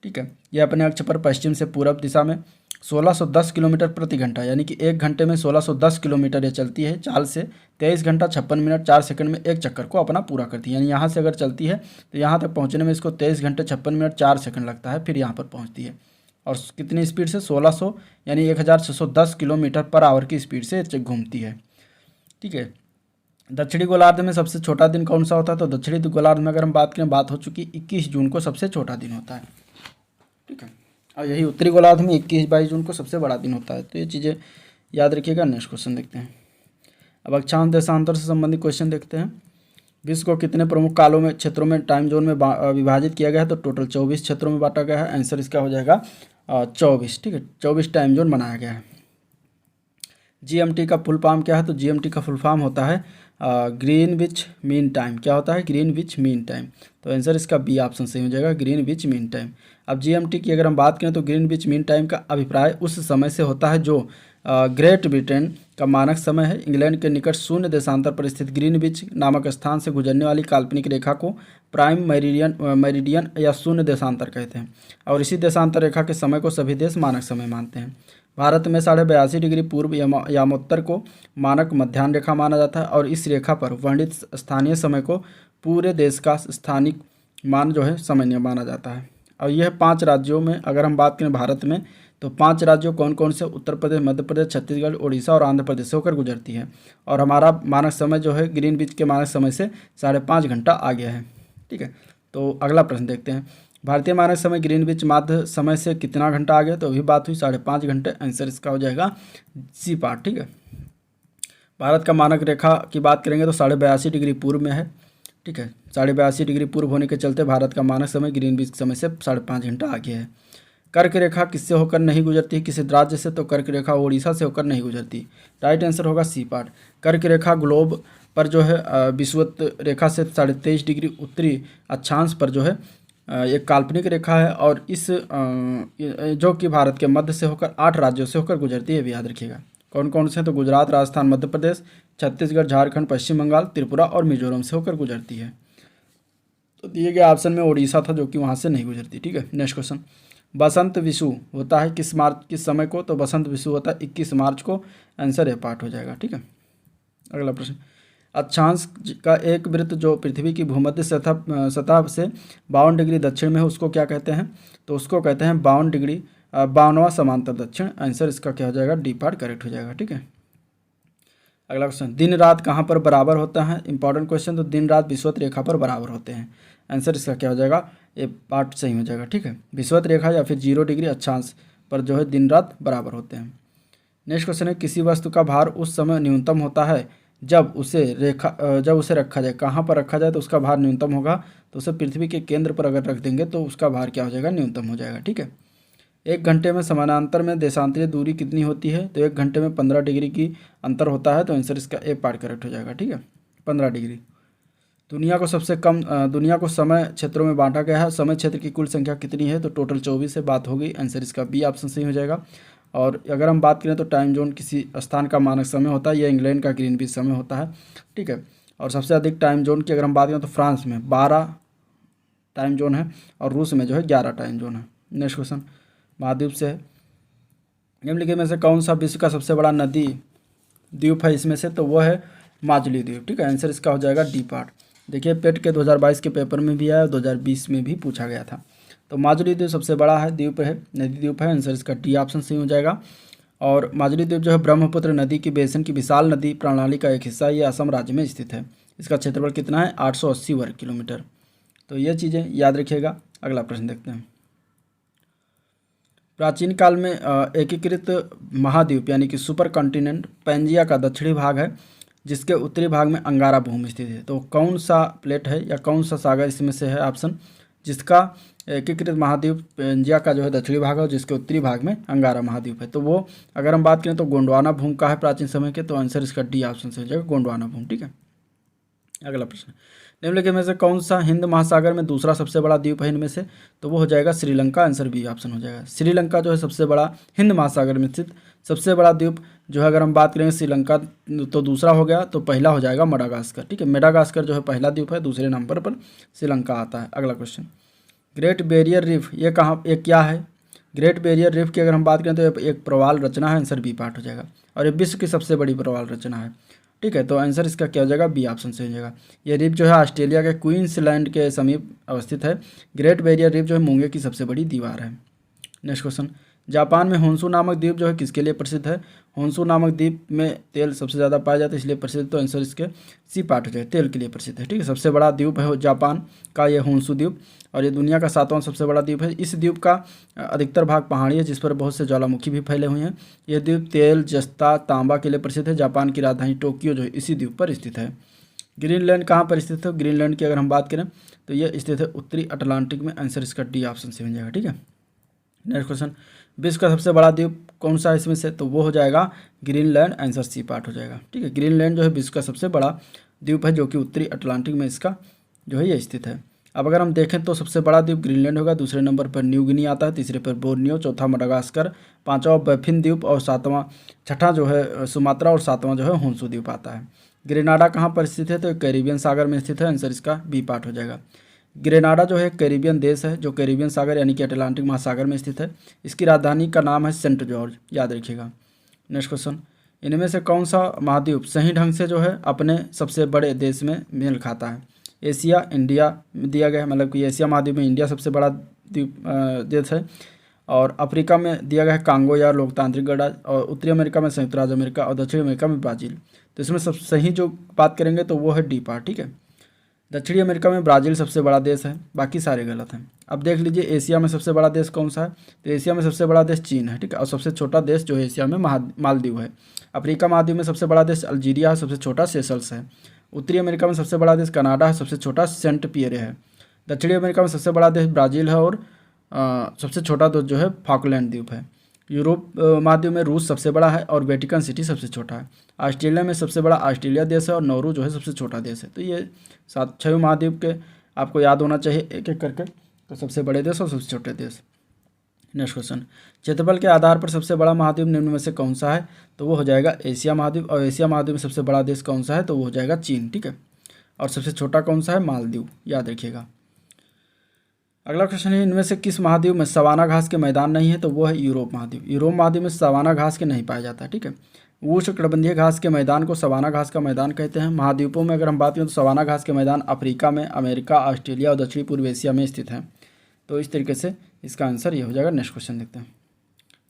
ठीक है। यह अपने अक्ष पर पश्चिम से पूरब दिशा में 1610 किलोमीटर प्रति घंटा, यानी कि 1 घंटे में 1610 किलोमीटर ये चलती है चाल से। 23 घंटा 56 मिनट 4 सेकंड में एक चक्कर को अपना पूरा करती है। यानी यहाँ से अगर चलती है तो यहाँ तक पहुँचने में इसको 23 घंटे 56 मिनट 4 सेकंड लगता है, फिर यहाँ पर पहुँचती है। और कितनी स्पीड से? 1600 यानी 1610 किलोमीटर पर आवर की स्पीड से घूमती है, ठीक है। दक्षिणी गोलार्ध में सबसे छोटा दिन कौन सा होता है? तो दक्षिणी गोलार्ध में अगर हम बात करें, बात हो चुकी 21 जून को सबसे छोटा दिन होता है, ठीक है। और यही उत्तरी गोलार्ध में 21-22 जून को सबसे बड़ा दिन होता है। तो ये चीज़ें याद रखिएगा। नेक्स्ट क्वेश्चन देखते हैं। अब अक्षांश देशांतर से संबंधित क्वेश्चन देखते हैं। विश्व को कितने प्रमुख कालों में क्षेत्रों में टाइम जोन में विभाजित किया गया है? तो टोटल 24 क्षेत्रों में बांटा गया है। आंसर इसका हो जाएगा 24, ठीक है। 24 टाइम जोन बनाया गया है। जीएमटी का फुल फॉर्म क्या है? तो जीएमटी का फुल फॉर्म होता है ग्रीनविच मीन टाइम। क्या होता है? Greenwich mean time. तो आंसर इसका बी ऑप्शन सही हो जाएगा, ग्रीनविच मीन टाइम। अब जीएमटी की अगर हम बात करें तो ग्रीनविच मीन टाइम का अभिप्राय उस समय से होता है जो ग्रेट ब्रिटेन का मानक समय है। इंग्लैंड के निकट शून्य देशांतर पर स्थित ग्रीनविच नामक स्थान से गुजरने वाली काल्पनिक रेखा को प्राइम मेरिडियन या शून्य देशांतर कहते हैं, और इसी देशांतर रेखा के समय को सभी देश मानक समय मानते हैं। भारत में 82.5 डिग्री पूर्व यामोत्तर को मानक मध्याह्न रेखा माना जाता है, और इस रेखा पर वर्णित स्थानीय समय को पूरे देश का स्थानिक मान जो है समय माना जाता है। और यह 5 राज्यों में अगर हम बात करें भारत में, तो 5 राज्यों कौन कौन से? उत्तर प्रदेश, मध्य प्रदेश, छत्तीसगढ़, उड़ीसा और आंध्र प्रदेश से होकर गुजरती है। और हमारा मानक समय जो है ग्रीनविच के मानक समय से 5.5 घंटा आगे है। ठीक है, तो अगला प्रश्न देखते हैं। भारतीय मानक समय ग्रीनविच माध्य समय से कितना घंटा आगे? तो अभी बात हुई 5.5 घंटे। आंसर इसका हो जाएगा सी पार्ट। ठीक है, भारत का मानक रेखा की बात करेंगे तो 82.5 डिग्री पूर्व में है। ठीक है, 82.5 डिग्री पूर्व होने के चलते भारत का मानक समय ग्रीनविच समय से 5.5 घंटा आगे है। कर्क रेखा किससे होकर नहीं गुजरती? किसी राज्य से? तो कर्क रेखा उड़ीसा से होकर नहीं गुजरती। राइट आंसर होगा सी पार्ट। कर्क रेखा ग्लोब पर जो है विषुवत रेखा से 23.5 डिग्री उत्तरी अक्षांश पर जो है एक काल्पनिक रेखा है, और इस जो कि भारत के मध्य से होकर 8 राज्यों से होकर गुजरती है, भी याद रखिएगा। कौन कौन से? तो गुजरात, राजस्थान, मध्य प्रदेश, छत्तीसगढ़, झारखंड, पश्चिम बंगाल, त्रिपुरा और मिजोरम से होकर गुजरती है। तो दिए गए ऑप्शन में उड़ीसा था जो कि वहाँ से नहीं गुजरती। ठीक है, नेक्स्ट क्वेश्चन। बसंत विषु होता है किस समय को? तो बसंत विषु होता है 21 मार्च को। आंसर ए पार्ट हो जाएगा। ठीक है, अगला प्रश्न। अक्षांश का एक वृत्त जो पृथ्वी की भूमध्य सतह से 52 डिग्री दक्षिण में है उसको क्या कहते हैं? तो उसको कहते हैं 52 डिग्री 52वां समांतर दक्षिण। आंसर इसका क्या हो जाएगा? डी पार्ट करेक्ट हो जाएगा। ठीक है, अगला क्वेश्चन। दिन रात कहाँ पर बराबर होता है? Important question. तो दिन रात विषुवत रेखा पर बराबर होते हैं। आंसर इसका क्या हो जाएगा? ये पार्ट सही हो जाएगा। ठीक है, विषुवत रेखा या फिर 0 डिग्री अक्षांश पर जो है दिन रात बराबर होते हैं। नेक्स्ट क्वेश्चन है, किसी वस्तु का भार उस समय न्यूनतम होता है जब उसे रखा जाए। कहाँ पर रखा जाए तो उसका भार न्यूनतम होगा? तो उसे पृथ्वी के केंद्र पर अगर रख देंगे तो उसका भार क्या हो जाएगा? न्यूनतम हो जाएगा। ठीक है, 1 घंटे में समानांतर में देशांतरीय दूरी कितनी होती है? तो 1 घंटे में 15 डिग्री की अंतर होता है। तो आंसर इसका ए पार्ट करेक्ट हो जाएगा। ठीक है, 15 डिग्री। दुनिया को समय क्षेत्रों में बांटा गया है। समय क्षेत्र की कुल संख्या कितनी है? तो टोटल 24 से बात हो गई। आंसर इसका बी ऑप्शन सही हो जाएगा। और अगर हम बात करें तो टाइम जोन किसी स्थान का मानक समय होता है, यह इंग्लैंड का ग्रीनविच समय होता है। ठीक है, और सबसे अधिक टाइम जोन की अगर हम बात करें तो फ्रांस में 12 टाइम जोन है, और रूस में जो है 11 टाइम जोन है। नेक्स्ट क्वेश्चन महाद्वीप से है। निम्नलिखित में से कौन सा विश्व का सबसे बड़ा नदी द्वीप है इसमें से? तो वह है माजुली द्वीप। ठीक है, आंसर इसका हो जाएगा डी पार्ट। देखिए पेट के 2022 के पेपर में भी आया और 2020 में भी पूछा गया था। तो माजुली द्वीप सबसे बड़ा है द्वीप है, नदी द्वीप है। आंसर इसका डी ऑप्शन सही हो जाएगा। और माजुली द्वीप जो है ब्रह्मपुत्र नदी की बेसिन की विशाल नदी प्रणाली का एक हिस्सा है। ये असम राज्य में स्थित है। इसका क्षेत्रफल कितना है? 880 वर्ग किलोमीटर। तो ये चीज़ें याद रखिएगा। अगला प्रश्न देखते हैं। प्राचीन काल में एकीकृत महाद्वीप यानी कि सुपर कॉन्टिनेंट पैंजिया का दक्षिणी भाग है, जिसके उत्तरी भाग में अंगारा भूमि स्थित है। तो कौन सा प्लेट है या कौन सा सागर इसमें से है ऑप्शन जिसका एकीकृत महाद्वीप पैंजिया का जो है दक्षिणी भाग है और जिसके उत्तरी भाग में अंगारा महाद्वीप है? तो वो अगर हम बात करें तो गोंडवाना भूमि का है प्राचीन समय के। तो आंसर इसका डी ऑप्शन से हो जाएगा, गोंडवाना भूमि। ठीक है, अगला प्रश्न। निम्नलिखित में से कौन सा हिंद महासागर में दूसरा सबसे बड़ा द्वीप है इनमें से? तो वो हो जाएगा श्रीलंका। आंसर बी ऑप्शन हो जाएगा। श्रीलंका जो है सबसे बड़ा हिंद महासागर में स्थित सबसे बड़ा द्वीप जो है। अगर हम बात करें श्रीलंका तो दूसरा हो गया, तो पहला हो जाएगा मडागास्कर। ठीक है, मेडागास्कर जो है पहला द्वीप है, दूसरे नंबर पर श्रीलंका आता है। अगला क्वेश्चन। ग्रेट बैरियर रीफ ये क्या है? ग्रेट बैरियर रीफ की अगर हम बात करें तो एक प्रवाल रचना है। आंसर बी पार्ट हो जाएगा। और ये विश्व की सबसे बड़ी प्रवाल रचना है। ठीक है, तो आंसर इसका क्या हो जाएगा? बी ऑप्शन से हो जाएगा। ये रीफ जो है ऑस्ट्रेलिया के क्वींसलैंड के समीप अवस्थित है। ग्रेट बैरियर रीफ जो है मूंगे की सबसे बड़ी दीवार है। Next question. जापान में होन्शु नामक द्वीप जो है किसके लिए प्रसिद्ध है? होन्शु नामक द्वीप में तेल सबसे ज़्यादा पाया जाता है इसलिए प्रसिद्ध। तो आंसर इसके सी पार्ट हो जाएगा, तेल के लिए प्रसिद्ध है। ठीक है, सबसे बड़ा द्वीप है जापान का ये होन्शु द्वीप, और ये दुनिया का 7वां सबसे बड़ा द्वीप है। इस द्वीप का अधिकतर भाग पहाड़ी है जिस पर बहुत से ज्वालामुखी भी फैले हुए हैं। यह द्वीप तेल, जस्ता, तांबा के लिए प्रसिद्ध है। जापान की राजधानी टोक्यो जो है इसी द्वीप पर स्थित है। ग्रीनलैंड कहाँ पर स्थित है? ग्रीनलैंड की अगर हम बात करें तो यह स्थित है उत्तरी अटलांटिक में। आंसर इसका डी ऑप्शन से हो जाएगा। ठीक है, नेक्स्ट क्वेश्चन, विश्व का सबसे बड़ा द्वीप कौन सा है इसमें से, तो वो हो जाएगा ग्रीनलैंड, आंसर सी पार्ट हो जाएगा। ठीक है, ग्रीनलैंड जो है विश्व का सबसे बड़ा द्वीप है, जो कि उत्तरी अटलांटिक में इसका जो है ये स्थित है। अब अगर हम देखें तो सबसे बड़ा द्वीप ग्रीनलैंड होगा, दूसरे नंबर पर न्यू गिनी आता है, तीसरे पर बोर्नियो, चौथा मडागास्कर, पांचवा बैफिन द्वीप और छठा जो है सुमात्रा और सातवां जो है होन्सू द्वीप आता है। ग्रेनाडा कहाँ पर स्थित है, तो कैरिबियन सागर में स्थित है, आंसर इसका बी पार्ट हो जाएगा। ग्रेनाडा जो है कैरिबियन देश है, जो कैरिबियन सागर यानी कि अटलांटिक महासागर में स्थित है। इसकी राजधानी का नाम है सेंट जॉर्ज, याद रखिएगा। नेक्स्ट क्वेश्चन, इनमें से कौन सा महाद्वीप सही ढंग से जो है अपने सबसे बड़े देश में मेल खाता है। एशिया, इंडिया दिया गया है, मतलब कि एशिया महाद्वीप में इंडिया सबसे बड़ा द्वीप देश है, और अफ्रीका में दिया गया है कांगो या लोकतांत्रिक गणराज्य, और उत्तरी अमेरिका में संयुक्त राज्य अमेरिका, और दक्षिण अमेरिका में ब्राज़ील। तो इसमें सब सही जो बात करेंगे तो वो है डी पार्ट। ठीक है, दक्षिणी अमेरिका में ब्राज़ील सबसे बड़ा देश है, बाकी सारे गलत हैं। अब देख लीजिए एशिया में सबसे बड़ा देश कौन सा है, तो एशिया में सबसे बड़ा देश चीन है। ठीक है, और सबसे छोटा देश जो है एशिया में मालदीव है। अफ्रीका महाद्वीप में सबसे बड़ा देश अल्जीरिया है, सबसे छोटा सेशल्स है। उत्तरी अमेरिका में सबसे बड़ा देश कनाडा है, सबसे छोटा सेंट पियरे है। दक्षिणी अमेरिका में सबसे बड़ा देश ब्राज़ील है, और सबसे छोटा देश जो है फॉकलैंड द्वीप है। यूरोप महाद्वीप में रूस सबसे बड़ा है, और वेटिकन सिटी सबसे छोटा है। ऑस्ट्रेलिया में सबसे बड़ा ऑस्ट्रेलिया देश है, और नौरू जो है सबसे छोटा देश है। तो ये 7-6 महाद्वीप के आपको याद होना चाहिए एक एक करके, तो सबसे बड़े देश और सबसे छोटे देश। नेक्स्ट क्वेश्चन, क्षेत्रफल के आधार पर सबसे बड़ा महाद्वीप निम्न में से कौन सा है, तो वो हो जाएगा एशिया महाद्वीप, और एशिया महाद्वीप में सबसे बड़ा देश कौन सा है, तो वो हो जाएगा चीन। ठीक है, और सबसे छोटा कौन सा है, मालदीव, याद रखिएगा। अगला क्वेश्चन है, इनमें से किस महाद्वीप में सवाना घास के मैदान नहीं है, तो वो है यूरोप महाद्वीप। यूरोप महाद्वीप में सवाना घास के नहीं पाया जाता। ठीक है, उष्णकटिबंधीय घास के मैदान को सवाना घास का मैदान कहते हैं। महाद्वीपों में अगर हम बात करें तो सवाना घास के मैदान अफ्रीका में, अमेरिका, ऑस्ट्रेलिया और दक्षिणी पूर्व एशिया में स्थित हैं। तो इस तरीके से इसका आंसर ये हो जाएगा। नेक्स्ट क्वेश्चन देखते हैं,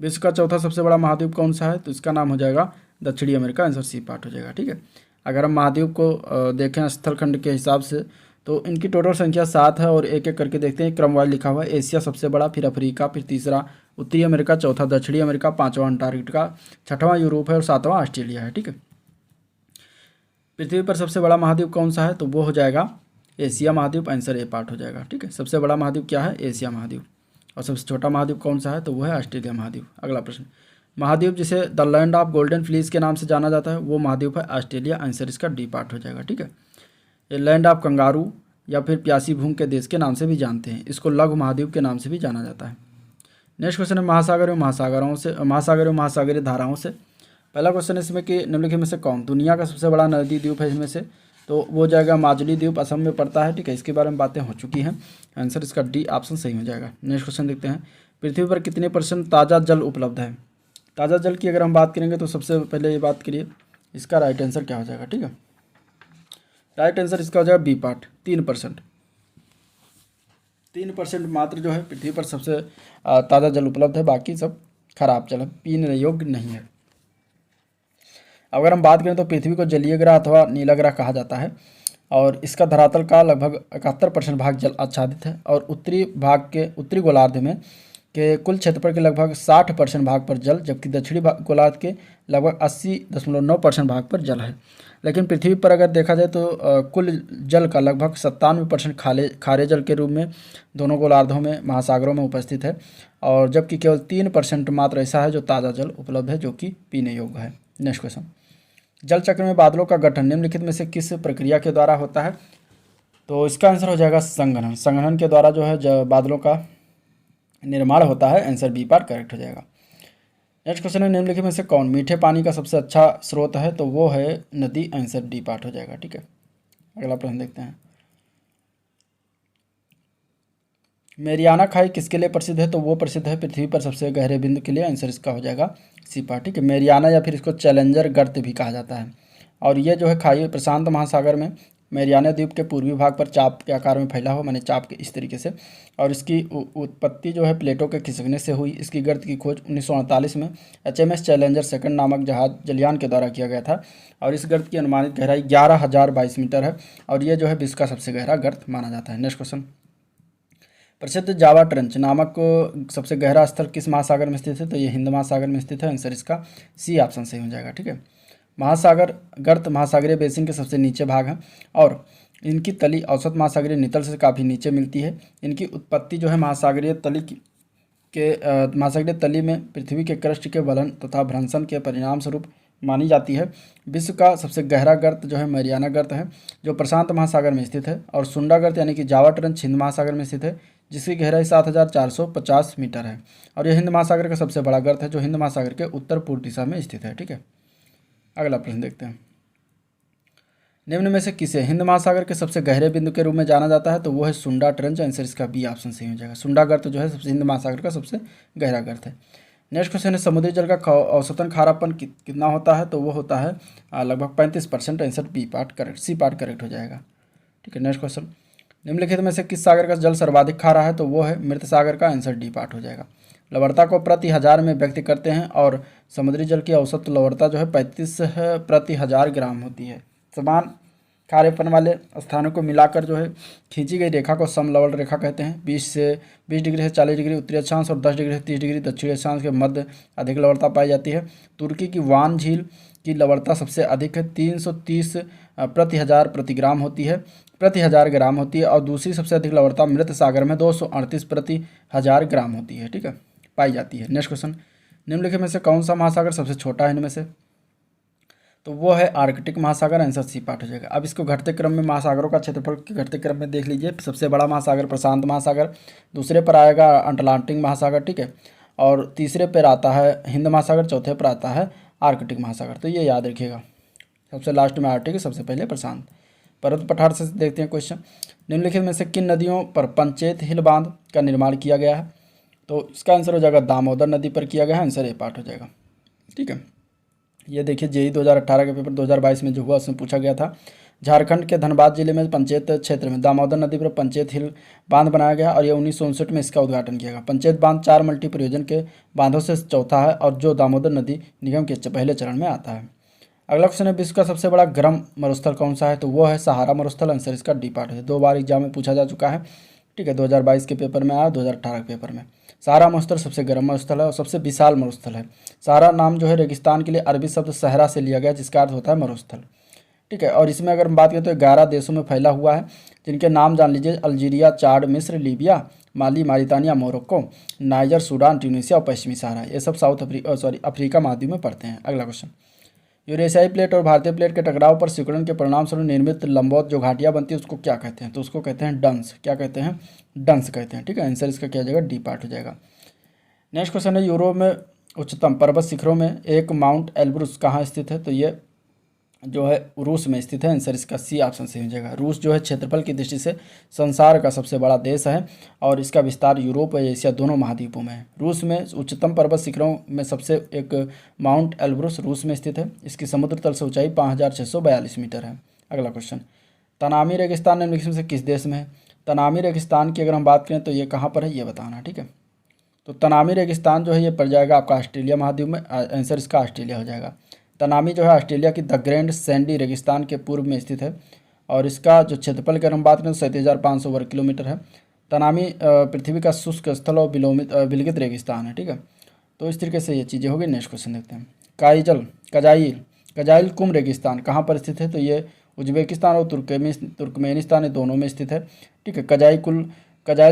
विश्व का चौथा सबसे बड़ा महाद्वीप कौन सा है, तो इसका नाम हो जाएगा दक्षिणी अमेरिका, आंसर सी पार्ट हो जाएगा। ठीक है, अगर हम महाद्वीप को देखें स्थलखंड के हिसाब से तो इनकी टोटल संख्या 7 है, और एक एक करके देखते हैं, क्रम वाइज लिखा हुआ है। एशिया सबसे बड़ा, फिर अफ्रीका, फिर तीसरा उत्तरी अमेरिका, चौथा दक्षिणी अमेरिका, पांचवा अंटार्कटिका, छठवां यूरोप है, और सातवां ऑस्ट्रेलिया है। ठीक है, पृथ्वी पर सबसे बड़ा महाद्वीप कौन सा है, तो वो हो जाएगा एशिया महाद्वीप, आंसर ए पार्ट हो जाएगा। ठीक है, सबसे बड़ा महाद्वीप क्या है, एशिया महाद्वीप, और सबसे छोटा महाद्वीप कौन सा है, तो वो है ऑस्ट्रेलिया महाद्वीप। अगला प्रश्न, महाद्वीप जिसे the land of golden fleece के नाम से जाना जाता है, वो महाद्वीप है ऑस्ट्रेलिया, आंसर इसका डी पार्ट हो जाएगा। ठीक है, ये लैंड ऑफ कंगारू या फिर प्यासी भूमि के देश के नाम से भी जानते हैं, इसको लघु महाद्वीप के नाम से भी जाना जाता है। नेक्स्ट क्वेश्चन है, महासागर एवं महासागरीय धाराओं से। पहला क्वेश्चन इसमें कि निम्नलिखित में से कौन दुनिया का सबसे बड़ा नदी द्वीप है इसमें से, तो वो जाएगा माजुली द्वीप, असम में पड़ता है। ठीक है, इसके बारे में बातें हो चुकी हैं, आंसर इसका डी ऑप्शन सही हो जाएगा। नेक्स्ट क्वेश्चन देखते हैं, पृथ्वी पर कितने % ताज़ा जल उपलब्ध है। ताज़ा जल की अगर हम बात करेंगे तो सबसे पहले ये बात करिए, इसका राइट आंसर क्या हो जाएगा। ठीक है, राइट आंसर इसका हो जाएगा बी पार्ट, 3%। 3% मात्र जो है पृथ्वी पर सबसे ताज़ा जल उपलब्ध है, बाकी सब खराब जल है, पीने योग्य नहीं है। अगर हम बात करें तो पृथ्वी को जलीय ग्रह अथवा नीला ग्रह कहा जाता है, और इसका धरातल का लगभग 71% भाग जल आच्छादित है, और उत्तरी गोलार्ध में के कुल क्षेत्रफल के लगभग 60% भाग पर जल, जबकि दक्षिणी गोलार्ध के लगभग 80.9% भाग पर जल है। लेकिन पृथ्वी पर अगर देखा जाए तो कुल जल का लगभग 97% खारे जल के रूप में दोनों गोलार्धों में, महासागरों में उपस्थित है, और जबकि केवल 3% मात्र ऐसा है जो ताज़ा जल उपलब्ध है, जो कि पीने योग्य है। नेक्स्ट क्वेश्चन, जल चक्र में बादलों का गठन निम्नलिखित में से किस प्रक्रिया के द्वारा होता है, तो इसका आंसर हो जाएगा संघनन। संघनन के द्वारा जो है बादलों का निर्माण होता है, आंसर बी पार्ट करेक्ट हो जाएगा। नेक्स्ट क्वेश्चन है, निम्नलिखित में से कौन मीठे पानी का सबसे अच्छा स्रोत है, तो वो है नदी, आंसर डी पार्ट हो जाएगा। ठीक है, अगला प्रश्न देखते हैं, मेरियाना खाई किसके लिए प्रसिद्ध है, तो वो प्रसिद्ध है पृथ्वी पर सबसे गहरे बिंदु के लिए, आंसर इसका हो जाएगा सी पार्ट। ठीक है, मेरियाना या फिर इसको चैलेंजर गर्त भी कहा जाता है, और ये जो है खाई प्रशांत महासागर में मेरियाना द्वीप के पूर्वी भाग पर चाप के आकार में फैला हुआ, माने चाप के इस तरीके से, और इसकी उत्पत्ति जो है प्लेटों के खिसकने से हुई। इसकी गर्त की खोज 1948 में HMS चैलेंजर सेकंड नामक जहाज जलयान के द्वारा किया गया था, और इस गर्त की अनुमानित गहराई 11,022 मीटर है, और ये जो है विश्व का सबसे गहरा गर्त माना जाता है। नेक्स्ट क्वेश्चन, प्रसिद्ध जावा ट्रेंच नामक सबसे गहरा स्थल किस महासागर में स्थित है, तो ये हिंद महासागर में स्थित है, आंसर इसका सी ऑप्शन सही हो जाएगा। ठीक है, महासागर गर्त महासागरीय बेसिन के सबसे नीचे भाग है, और इनकी तली औसत महासागरीय नितल से काफ़ी नीचे मिलती है। इनकी उत्पत्ति जो है महासागरीय तली महासागरीय तली में पृथ्वी के क्रस्ट के वलन तथा भ्रंशन के परिणाम स्वरूप मानी जाती है। विश्व का सबसे गहरा गर्त जो है मैरियाना गर्त है, जो प्रशांत महासागर में स्थित है। और सुंडा गर्त यानी कि जावा ट्रंच हिंद महासागर में स्थित है, जिसकी गहराई 7450 मीटर है। और यह हिंद महासागर का सबसे बड़ा गर्त है, जो हिंद महासागर के उत्तर पूर्व दिशा में स्थित है। ठीक है, अगला प्रश्न देखते हैं। निम्न में से किसे हिंद महासागर के सबसे गहरे बिंदु के रूप में जाना जाता है? तो वो है सुंडा ट्रंच। आंसर इसका बी ऑप्शन सही हो जाएगा। सुंडा गर्त जो है सबसे हिंद महासागर का सबसे गहरा गर्त है। नेक्स्ट क्वेश्चन है, समुद्री जल का औसतन खारापन कितना होता है? तो वो होता है लगभग 35%। Answer B part correct, C part correct हो जाएगा। ठीक है, नेक्स्ट क्वेश्चन, निम्नलिखित में से किस सागर का जल सर्वाधिक खारा है? तो वो है मृत सागर का। आंसर डी पार्ट हो जाएगा। लवणता को प्रति हजार में व्यक्त करते हैं और समुद्री जल की औसत लवणता जो है 35 प्रति 1000 ग्राम होती है। समान खारेपन वाले स्थानों को मिलाकर जो है खींची गई रेखा को समलवण रेखा कहते हैं। 20 डिग्री से 40 डिग्री उत्तरी अक्षांश और 10 डिग्री से 30 डिग्री दक्षिणी अक्षांश के मध्य अधिक लवणता पाई जाती है। तुर्की की वान झील की लवणता सबसे अधिक है, 330 प्रति 1000 प्रति ग्राम होती है, प्रति 1000 ग्राम होती है। और दूसरी सबसे अधिक लवणता मृत सागर में 238 प्रति 1000 ग्राम होती है। ठीक है, पाई जाती है। नेक्स्ट क्वेश्चन, निम्नलिखित में से कौन सा महासागर सबसे छोटा है इनमें से? तो वो है आर्कटिक महासागर। आंसर सी पार्ट हो जाएगा। अब इसको घटते क्रम में महासागरों का क्षेत्रफल के घटते क्रम में देख लीजिए। सबसे बड़ा महासागर प्रशांत महासागर, दूसरे पर आएगा अटलांटिक महासागर। ठीक है, और तीसरे पर आता है हिंद महासागर, चौथे पर आता है आर्कटिक महासागर। तो ये याद रखिएगा, सबसे लास्ट में आर्कटिक, सबसे पहले प्रशांत। पर्वत पठार से देखते हैं क्वेश्चन, निम्नलिखित में से किन नदियों पर पंचेत हिल बांध का निर्माण किया गया है? तो इसका आंसर हो जाएगा दामोदर नदी पर किया गया है। आंसर ए पार्ट हो जाएगा। ठीक है, ये देखिए जेईई 2018 के पेपर 2022 में जो हुआ उसमें पूछा गया था। झारखंड के धनबाद जिले में पंचेत क्षेत्र में दामोदर नदी पर पंचेत हिल बांध बनाया गया और ये 1959 में इसका उद्घाटन किया गया। पंचेत बांध 4 मल्टी प्रयोजन के बांधों से चौथा है और जो दामोदर नदी निगम के पहले चरण में आता है। अगला क्वेश्चन है, विश्व का सबसे बड़ा गर्म मरुस्थल कौन सा है? तो वो है सहारा मरुस्थल। आंसर इसका डी पार्ट है। 2 बार एग्जाम में पूछा जा चुका है। ठीक है, 2022 के पेपर में आया, 2018 के पेपर में। सहारा मरुस्थल सबसे गर्म मरुस्थल है और सबसे विशाल मरुस्थल है। सहारा नाम जो है रेगिस्तान के लिए अरबी शब्द सहरा से लिया गया, जिसका अर्थ होता है मरुस्थल। ठीक है, और इसमें अगर हम बात करें तो 11 देशों में फैला हुआ है, जिनके नाम जान लीजिए। अल्जीरिया, चाड, मिस्र, लीबिया, माली, मारितानिया, मोरक्को, नाइजर, सूडान, ट्यूनीसिया और पश्चिमी सहारा। ये सब अफ्रीका महाद्वीप में पड़ते हैं। अगला क्वेश्चन, यूरेशियाई प्लेट और भारतीय प्लेट के टकराव पर सिकुड़न के परिणाम स्वरूप निर्मित लंबवत जो घाटियाँ बनती है उसको क्या कहते हैं? तो उसको कहते हैं डंस। क्या कहते हैं? डंस कहते हैं। ठीक है, आंसर इसका क्या हो जाएगा? डी पार्ट हो जाएगा। नेक्स्ट क्वेश्चन है, यूरोप में उच्चतम पर्वत शिखरों में एक माउंट एल्ब्रुस कहाँ स्थित है? तो ये जो है रूस में स्थित है। आंसर इसका सी ऑप्शन सही हो जाएगा। रूस जो है क्षेत्रफल की दृष्टि से संसार का सबसे बड़ा देश है और इसका विस्तार यूरोप और एशिया दोनों महाद्वीपों में है। रूस में उच्चतम पर्वत शिखरों में सबसे एक माउंट एल्ब्रुस रूस में स्थित है। इसकी समुद्र तल से ऊंचाई 5642 मीटर है। अगला क्वेश्चन, तनामी रेगिस्तान निम्नलिखित में से किस देश में है? तनामी रेगिस्तान की अगर हम बात करें तो ये कहाँ पर है, ये बताना। ठीक है, तो तनामी रेगिस्तान जो है ये पड़ जाएगा आपका ऑस्ट्रेलिया महाद्वीप में। आंसर इसका ऑस्ट्रेलिया हो जाएगा। तनामी जो है ऑस्ट्रेलिया की द ग्रैंड सैंडी रेगिस्तान के पूर्व में स्थित है और इसका जो क्षेत्रफल की अगर हम बात करें तो 37,500 वर्ग किलोमीटर है। तनामी पृथ्वी का शुष्क स्थल और विलगित रेगिस्तान है। ठीक है, तो इस तरीके से ये चीज़ें होगी। नेक्स्ट क्वेश्चन देखते हैं, कजाइल कुम रेगिस्तान कहाँ पर स्थित है? तो ये उज्बेकिस्तान और तुर्कमेनिस्तान दोनों में स्थित है। ठीक है, कजाइल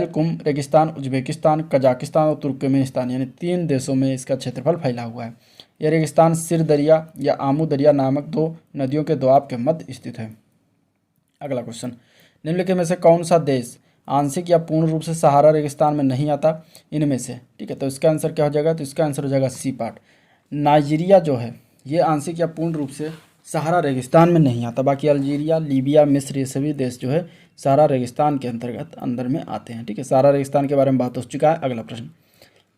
कुम रेगिस्तान उज्बेकिस्तान, कजाकिस्तान और तुर्कमेनिस्तान यानी 3 देशों में इसका क्षेत्रफल फैला हुआ है। यह रेगिस्तान सिर दरिया या आमू दरिया नामक 2 नदियों के दोआब के मध्य स्थित है। अगला क्वेश्चन, निम्नलिखित में से कौन सा देश आंशिक या पूर्ण रूप से सहारा रेगिस्तान में नहीं आता? इनमें से। ठीक है, तो इसका आंसर क्या हो जाएगा? तो इसका आंसर हो जाएगा सी पार्ट। नाइजीरिया जो है ये आंशिक या पूर्ण रूप से सहारा रेगिस्तान में नहीं आता। बाकी अल्जीरिया, लीबिया, मिस्र ये सभी देश जो है सहारा रेगिस्तान के अंतर्गत अंदर में आते हैं। ठीक है, सहारा रेगिस्तान के बारे में बात हो चुका है। अगला प्रश्न,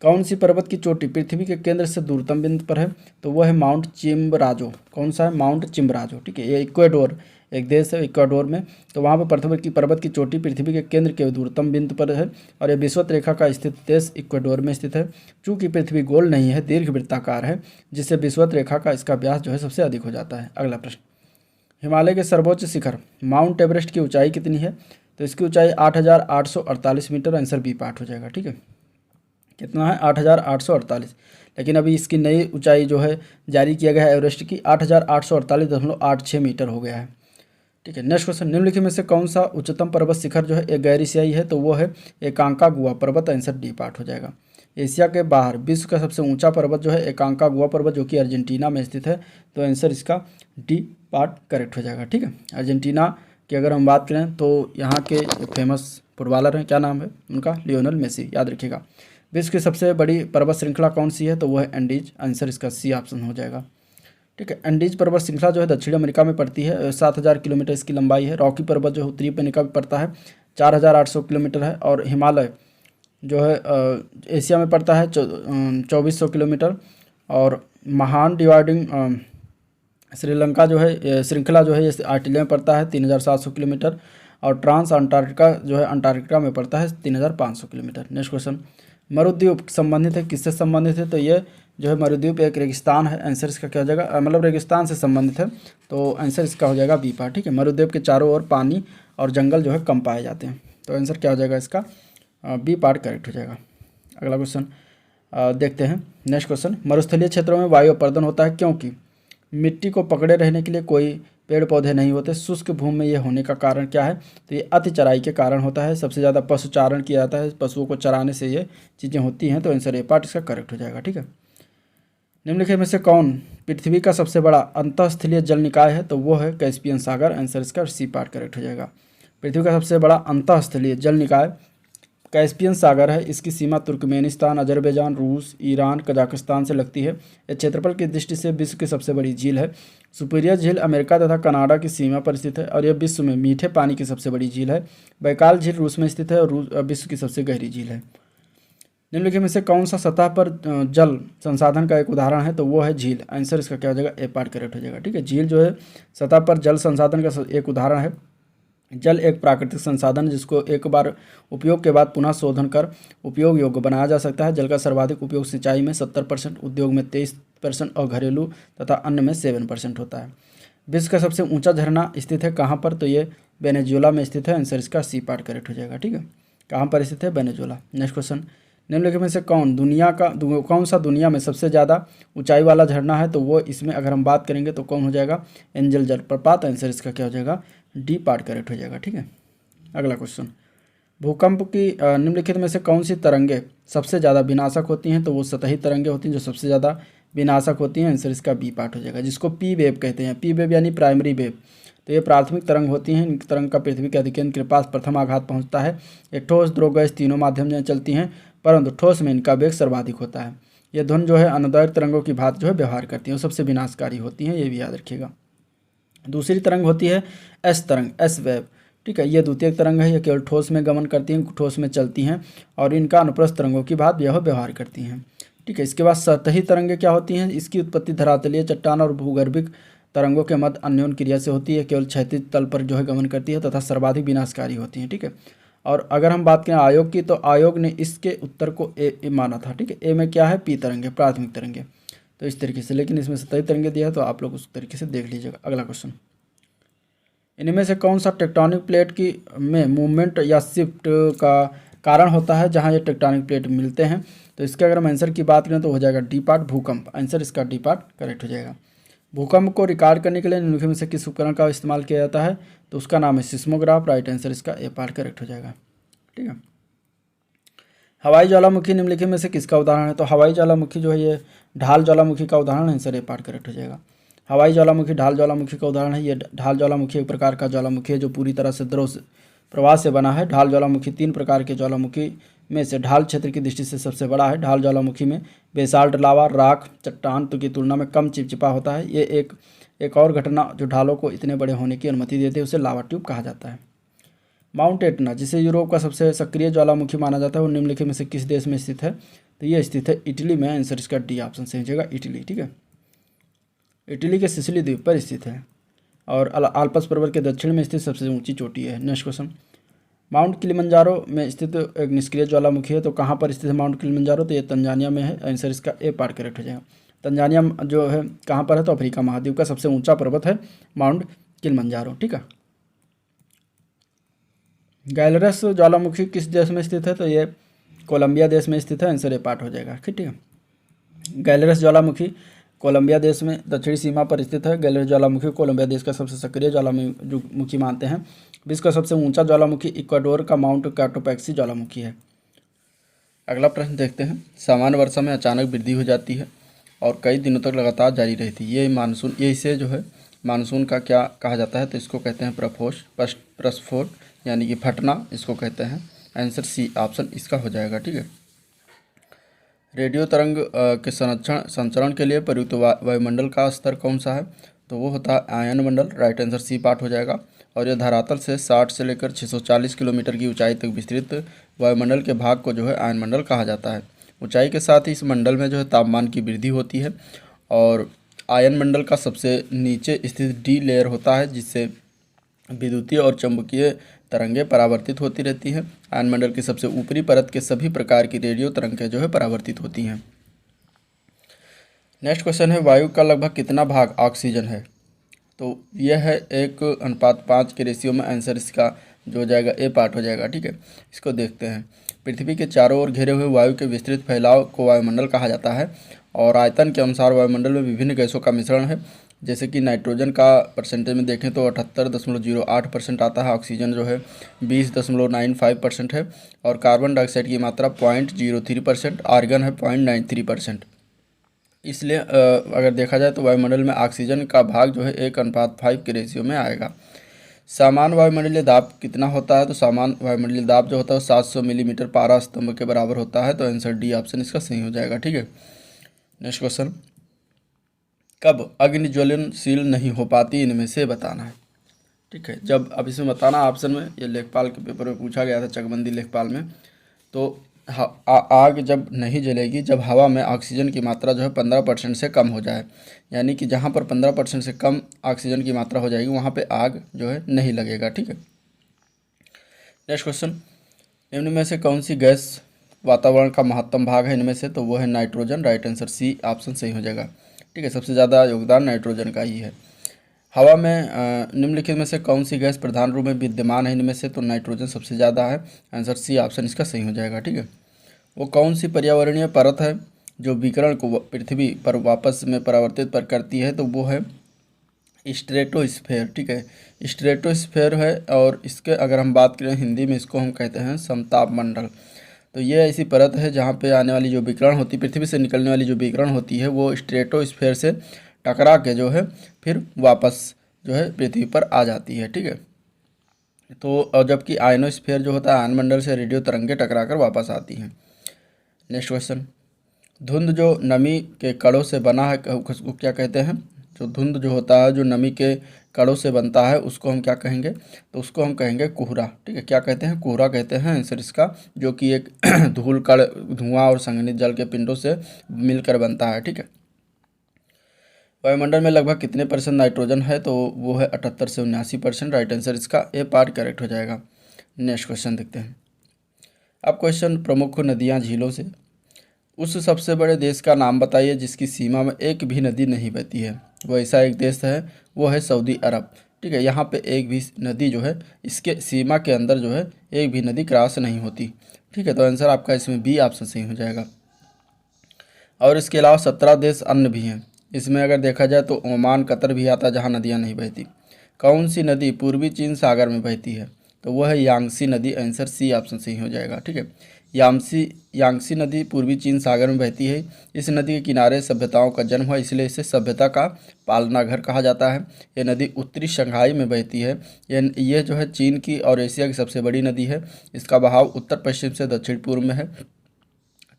कौन सी पर्वत की चोटी पृथ्वी के केंद्र से दूरतम बिंदु पर है? तो वो है माउंट चिम्बराजो। कौन सा है? माउंट चिम्बराजो। ठीक है, ये इक्वाडोर एक देश है, इक्वाडोर में। तो वहाँ पर पर्वत की चोटी पृथ्वी के केंद्र के दूरतम बिंदु पर है और ये विषुवत रेखा का स्थित देश इक्वाडोर में स्थित है। चूँकि पृथ्वी गोल नहीं है, दीर्घवृत्ताकार है, जिससे विषुवत रेखा का इसका व्यास जो है सबसे अधिक हो जाता है। अगला प्रश्न, हिमालय के सर्वोच्च शिखर माउंट एवरेस्ट की ऊंचाई कितनी है? तो इसकी ऊंचाई 8,848 मीटर। आंसर बी पार्ट हो जाएगा। ठीक है, कितना है? 8,848। लेकिन अभी इसकी नई ऊंचाई जो है जारी किया गया है एवरेस्ट की 8,848.86 मीटर हो गया है। ठीक है, नेक्स्ट क्वेश्चन, निम्नलिखित में से कौन सा उच्चतम पर्वत शिखर जो है एक गैर एशियाई है? तो वो है एकांकागुआ पर्वत। आंसर डी पार्ट हो जाएगा। एशिया के बाहर विश्व का सबसे ऊंचा पर्वत जो है एकांकागुआ पर्वत, जो कि अर्जेंटीना में स्थित है। तो आंसर इसका डी पार्ट करेक्ट हो जाएगा। ठीक है, अर्जेंटीना की अगर हम बात करें तो यहाँ के फेमस फुटबॉलर हैं, क्या नाम है उनका, लियोनेल मेसी, याद रखिएगा। विश्व की सबसे बड़ी पर्वत श्रृंखला कौन सी है, तो वो है एंडीज, आंसर इसका सी ऑप्शन हो जाएगा। ठीक है, एंडीज पर्वत श्रृंखला जो है दक्षिण अमेरिका में पड़ती है, 7000 किलोमीटर इसकी लंबाई है। रॉकी पर्वत जो है उत्तरी अमेरिका में पड़ता है, 4800 किलोमीटर है। और हिमालय जो है एशिया में पड़ता है, 2400 किलोमीटर। और महान डिवाइडिंग श्रीलंका जो है श्रृंखला जो है ये ऑस्ट्रेलिया में पड़ता है, 3700 किलोमीटर। और ट्रांस अंटार्कटिका जो है अंटार्कटिका में पड़ता है, 3500 किलोमीटर। नेक्स्ट क्वेश्चन, मरुद्वीप संबंधित है, किससे संबंधित है, तो ये जो है मरुद्वीप एक रेगिस्तान है, आंसर इसका क्या हो जाएगा, मतलब रेगिस्तान से संबंधित है, तो आंसर इसका हो जाएगा बी पार्ट। ठीक है, मरुद्वीप के चारों ओर पानी और जंगल जो है कम पाए जाते हैं, तो आंसर क्या हो जाएगा इसका, बी पार्ट करेक्ट हो जाएगा। अगला क्वेश्चन देखते हैं। नेक्स्ट क्वेश्चन, मरुस्थलीय क्षेत्रों में वायु अपर्दन होता है क्योंकि मिट्टी को पकड़े रहने के लिए कोई पेड़ पौधे नहीं होते। शुष्क भूमि में ये होने का कारण क्या है, तो ये अति चराई के कारण होता है। सबसे ज़्यादा पशुचारण किया जाता है, पशुओं को चराने से ये चीज़ें होती हैं, तो आंसर ए पार्ट इसका करेक्ट हो जाएगा। ठीक है, निम्नलिखित में से कौन पृथ्वी का सबसे बड़ा अंतःस्थलीय जल निकाय है, तो वो है कैस्पियन सागर, आंसर इसका सी पार्ट करेक्ट हो जाएगा। पृथ्वी का सबसे बड़ा अंतःस्थलीय जल निकाय कैस्पियन सागर है। इसकी सीमा तुर्कमेनिस्तान, अजरबैजान, रूस, ईरान, कजाकिस्तान से लगती है। यह क्षेत्रफल की दृष्टि से विश्व की सबसे बड़ी झील है। सुपीरियर झील अमेरिका तथा कनाडा की सीमा पर स्थित है और यह विश्व में मीठे पानी की सबसे बड़ी झील है। बैकाल झील रूस में स्थित है और विश्व की सबसे गहरी झील है। निम्नलिखित में से कौन सा सतह पर जल संसाधन का एक उदाहरण है, तो वो है झील, आंसर इसका क्या हो जाएगा, ए पार्ट करेक्ट हो जाएगा। ठीक है, झील जो है सतह पर जल संसाधन का एक उदाहरण है। जल एक प्राकृतिक संसाधन है जिसको एक बार उपयोग के बाद पुनः शोधन कर उपयोग योग्य बनाया जा सकता है। जल का सर्वाधिक उपयोग सिंचाई में 70%, उद्योग में 23% और घरेलू तथा अन्य में 7% होता है। विश्व का सबसे ऊंचा झरना स्थित है कहाँ पर, तो ये वेनेजुएला में स्थित है, आंसर इसका सी पार्ट करेक्ट हो जाएगा। ठीक है, कहाँ पर स्थित है, वेनेजुएला। नेक्स्ट क्वेश्चन, निम्नलिखित में से कौन सा दुनिया में सबसे ज़्यादा ऊंचाई वाला झरना है, तो वो इसमें अगर हम बात करेंगे तो कौन हो जाएगा, एंजल जलप्रपात, आंसर इसका क्या हो जाएगा, डी पार्ट करेक्ट हो जाएगा। ठीक है, अगला क्वेश्चन, भूकंप की निम्नलिखित में से कौन सी तरंगे सबसे ज़्यादा विनाशक होती हैं, तो वो सतही तरंगे होती हैं जो सबसे ज़्यादा विनाशक होती हैं, आंसर इसका बी पार्ट हो जाएगा, जिसको पी वेव कहते हैं। पी वेव यानी प्राइमरी वेव, तो ये प्राथमिक तरंग होती हैं। इन तरंग का पृथ्वी के अधिकेंद्र के पास प्रथम आघात पहुंचता है। ये ठोस, द्रव, गैस तीनों माध्यम में चलती हैं, परंतु ठोस में इनका वेग सर्वाधिक होता है। ये ध्वनि जो है अनुदैर्घ्य तरंगों की भांति जो है व्यवहार करती हैं, वो सबसे विनाशकारी होती हैं, ये भी याद रखिएगा। दूसरी तरंग होती है एस तरंग, एस वेव। ठीक है, ये द्वितीय तरंग है, ये केवल ठोस में गमन करती हैं, ठोस में चलती हैं और इनका अनुप्रस्थ तरंगों की भांति यह व्यवहार करती हैं। ठीक है, इसके बाद सतही तरंगें क्या होती हैं, इसकी उत्पत्ति धरातलीय चट्टान और भूगर्भिक तरंगों के मध्य अन्योन क्रिया से होती है, केवल क्षैतिज तल पर जो है गमन करती है तथा सर्वाधिक विनाशकारी होती हैं। ठीक है, और अगर हम बात करें आयोग की, तो आयोग ने इसके उत्तर को ए माना था। ठीक है, ए में क्या है, पी तरंगे, प्राथमिक तरंगे, तो इस तरीके से, लेकिन इसमें सतही तरंगे दिया है, तो आप लोग उस तरीके से देख लीजिएगा। अगला क्वेश्चन, इनमें से कौन सा टेक्टोनिक प्लेट की में मूवमेंट या शिफ्ट का कारण होता है जहां ये टेक्टोनिक प्लेट मिलते हैं, तो इसके अगर हम आंसर की बात करें तो हो जाएगा डी पार्ट, भूकंप, आंसर इसका डी पार्ट करेक्ट हो जाएगा। भूकंप को रिकॉर्ड करने के लिए निम्नलिखित में से किस उपकरण का इस्तेमाल किया जाता है, तो उसका नाम है सिस्मोग्राफ, राइट आंसर इसका ए पार्ट करेक्ट हो जाएगा। ठीक है, हवाई ज्वालामुखी निम्नलिखित में से किसका उदाहरण है, तो हवाई ज्वालामुखी जो है ये ढाल ज्वालामुखी का उदाहरण है, आंसर ए पार्ट करेक्ट हो जाएगा। हवाई ज्वालामुखी ढाल ज्वालामुखी का उदाहरण है। ये ढाल ज्वालामुखी एक प्रकार का ज्वालामुखी है जो पूरी तरह से द्रव प्रवाह से बना है। ढाल ज्वालामुखी 3 प्रकार के ज्वालामुखी में से ढाल क्षेत्र की दृष्टि से सबसे बड़ा है। ढाल ज्वालामुखी में बेसाल्ट लावा, राख, चट्टान की तुलना में कम चिपचिपा होता है। ये एक और घटना जो ढालों को इतने बड़े होने की अनुमति देती है उसे लावा ट्यूब कहा जाता है। माउंट एटना, जिसे यूरोप का सबसे सक्रिय ज्वालामुखी माना जाता है, वो निम्नलिखित में से किस देश में स्थित है, तो ये स्थित है इटली में, आंसर इसका डी ऑप्शन से हो जाएगा, इटली। ठीक है, इटली के सिसिली द्वीप पर स्थित है और आल्प्स पर्वत के दक्षिण में स्थित सबसे ऊंची चोटी है। नेक्स्ट क्वेश्चन, माउंट किलिमंजारो में स्थित एक निष्क्रिय ज्वालामुखी है, तो कहाँ पर स्थित है माउंट किलिमंजारो, तो ये तंजानिया में है, आंसर इसका ए पार्ट करेक्ट हो जाएगा। तंजानिया जो है कहाँ पर है, तो अफ्रीका महाद्वीप का सबसे ऊंचा पर्वत है माउंट किलिमंजारो। ठीक है, गैलरस ज्वालामुखी किस देश में स्थित है, तो ये कोलंबिया देश में स्थित है, आंसर ए पार्ट हो जाएगा। ठीक है, गैलरस ज्वालामुखी कोलंबिया देश में दक्षिणी सीमा पर स्थित है। गैलरस ज्वालामुखी कोलंबिया देश का सबसे सक्रिय ज्वालामुखी मानते हैं। विश्व का सबसे ऊंचा ज्वालामुखी इक्वाडोर का माउंट काटोपैक्सी ज्वालामुखी है। अगला प्रश्न देखते हैं। सामान्य वर्षा में अचानक वृद्धि हो जाती है और कई दिनों तक लगातार जारी रहती है, ये मानसून, ये इसे जो है मानसून का क्या कहा जाता है? तो इसको कहते हैं प्रस्फोट, यानी कि फटना इसको कहते हैं। आंसर सी ऑप्शन इसका हो जाएगा। ठीक है। रेडियो तरंग के संचरण के लिए प्रयुक्त वायुमंडल का स्तर कौन सा है? तो वो होता है आयन मंडल। राइट आंसर सी पार्ट हो जाएगा। और यह धरातल से 60 से लेकर 640 किलोमीटर की ऊंचाई तक विस्तृत वायुमंडल के भाग को जो है आयन मंडल कहा जाता है। ऊंचाई के साथ ही इस मंडल में जो है तापमान की वृद्धि होती है और आयन मंडल का सबसे नीचे स्थित डी लेयर होता है, जिससे विद्युतीय और चुंबकीय तरंगें परावर्तित होती रहती हैं। आयन मंडल की सबसे ऊपरी परत के सभी प्रकार की रेडियो तरंगें जो है परावर्तित होती हैं। नेक्स्ट क्वेश्चन है, वायु का लगभग कितना भाग ऑक्सीजन है? तो यह है 1:5 के रेशियो में। आंसर इसका जो हो जाएगा ए पार्ट हो जाएगा। ठीक है। इसको देखते हैं। पृथ्वी के चारों ओर घिरे हुए वायु के विस्तृत फैलाव को वायुमंडल कहा जाता है और आयतन के अनुसार वायुमंडल में विभिन्न गैसों का मिश्रण है। जैसे कि नाइट्रोजन का परसेंटेज में देखें तो 78.08% आता है, ऑक्सीजन जो है 20.95% है और कार्बन डाइऑक्साइड की मात्रा 0.03%, आर्गन है 0.93%। इसलिए अगर देखा जाए तो वायुमंडल में ऑक्सीजन का भाग जो है 1:5 के रेशियो में आएगा। सामान्य वायुमंडलीय दाब कितना होता है? तो सामान्य वायुमंडलीय दाब जो होता है 700 मिलीमीटर पारा स्तंभ के बराबर होता है। तो आंसर डी ऑप्शन इसका सही हो जाएगा। ठीक है। नेक्स्ट क्वेश्चन, कब अग्नि ज्वलनशील नहीं हो पाती, इनमें से बताना है। ठीक है। जब अब इसमें बताना ऑप्शन में, ये लेखपाल के पेपर में पूछा गया था, चकबंदी लेखपाल में। तो आग जब नहीं जलेगी जब हवा में ऑक्सीजन की मात्रा जो है 15% से कम हो जाए, यानी कि जहाँ पर 15% से कम ऑक्सीजन की मात्रा हो जाएगी वहाँ पे आग जो है नहीं लगेगा। ठीक है। नेक्स्ट क्वेश्चन, इनमें में से कौन सी गैस वातावरण का महत्तम भाग है? इनमें से तो वो है nitrogen. Right answer C option सही हो जाएगा। ठीक है। सबसे ज़्यादा योगदान नाइट्रोजन का ही है। हवा में निम्नलिखित में से कौन सी गैस प्रधान रूप में विद्यमान है? इनमें से तो नाइट्रोजन सबसे ज़्यादा है। आंसर सी ऑप्शन इसका सही हो जाएगा। ठीक है। वो कौन सी पर्यावरणीय परत है जो विकिरण को पृथ्वी पर वापस में परावर्तित पर करती है? तो वो है स्ट्रेटोस्फेयर। ठीक है। स्ट्रेटोस्फेयर है और इसके अगर हम बात करें हिंदी में, इसको हम कहते हैं समताप मंडल। तो ये ऐसी परत है जहाँ पे आने वाली जो विकिरण होती है, पृथ्वी से निकलने वाली जो विकिरण होती है, वो स्ट्रेटोस्फेयर से टकरा के जो है फिर वापस जो है पृथ्वी पर आ जाती है। ठीक है। तो और जबकि आयनोस्फेयर जो होता है आयन मंडल से रेडियो तरंगें टकरा कर वापस आती हैं। नेक्स्ट क्वेश्चन, धुंध जो नमी के कणों से बना है उसको क्या कहते हैं? जो धुंध जो होता है जो नमी के कणों से बनता है उसको हम क्या कहेंगे? तो उसको हम कहेंगे कोहरा। ठीक है। क्या कहते हैं? कोहरा कहते हैं आंसर इसका, जो कि एक धूल कण, धुआं और संघनित जल के पिंडों से मिलकर बनता है। ठीक है। वायुमंडल में लगभग कितने % नाइट्रोजन है? तो वो है 78 से 79%। राइट आंसर इसका ए पार्ट करेक्ट हो जाएगा। नेक्स्ट क्वेश्चन देखते हैं। अब क्वेश्चन, प्रमुख नदियाँ झीलों से। उस सबसे बड़े देश का नाम बताइए जिसकी सीमा में एक भी नदी नहीं बहती है। वो ऐसा एक देश है, वो है सऊदी अरब। ठीक है। यहाँ पे एक भी नदी जो है इसके सीमा के अंदर जो है एक भी नदी क्रॉस नहीं होती। ठीक है। तो आंसर आपका इसमें बी ऑप्शन सही हो जाएगा। और इसके अलावा 17 देश अन्य भी हैं। इसमें अगर देखा जाए तो ओमान, कतर भी आता है जहाँ नदियाँ नहीं बहती। कौन सी नदी पूर्वी चीन सागर में बहती है? तो वह है यांगसी नदी। आंसर सी ऑप्शन सही हो जाएगा। ठीक है। यांगसी नदी पूर्वी चीन सागर में बहती है। इस नदी के किनारे सभ्यताओं का जन्म हुआ, इसलिए इसे सभ्यता का पालना घर कहा जाता है। यह नदी उत्तरी शंघाई में बहती है। यह जो है चीन की और एशिया की सबसे बड़ी नदी है। इसका बहाव उत्तर पश्चिम से दक्षिण पूर्व में है।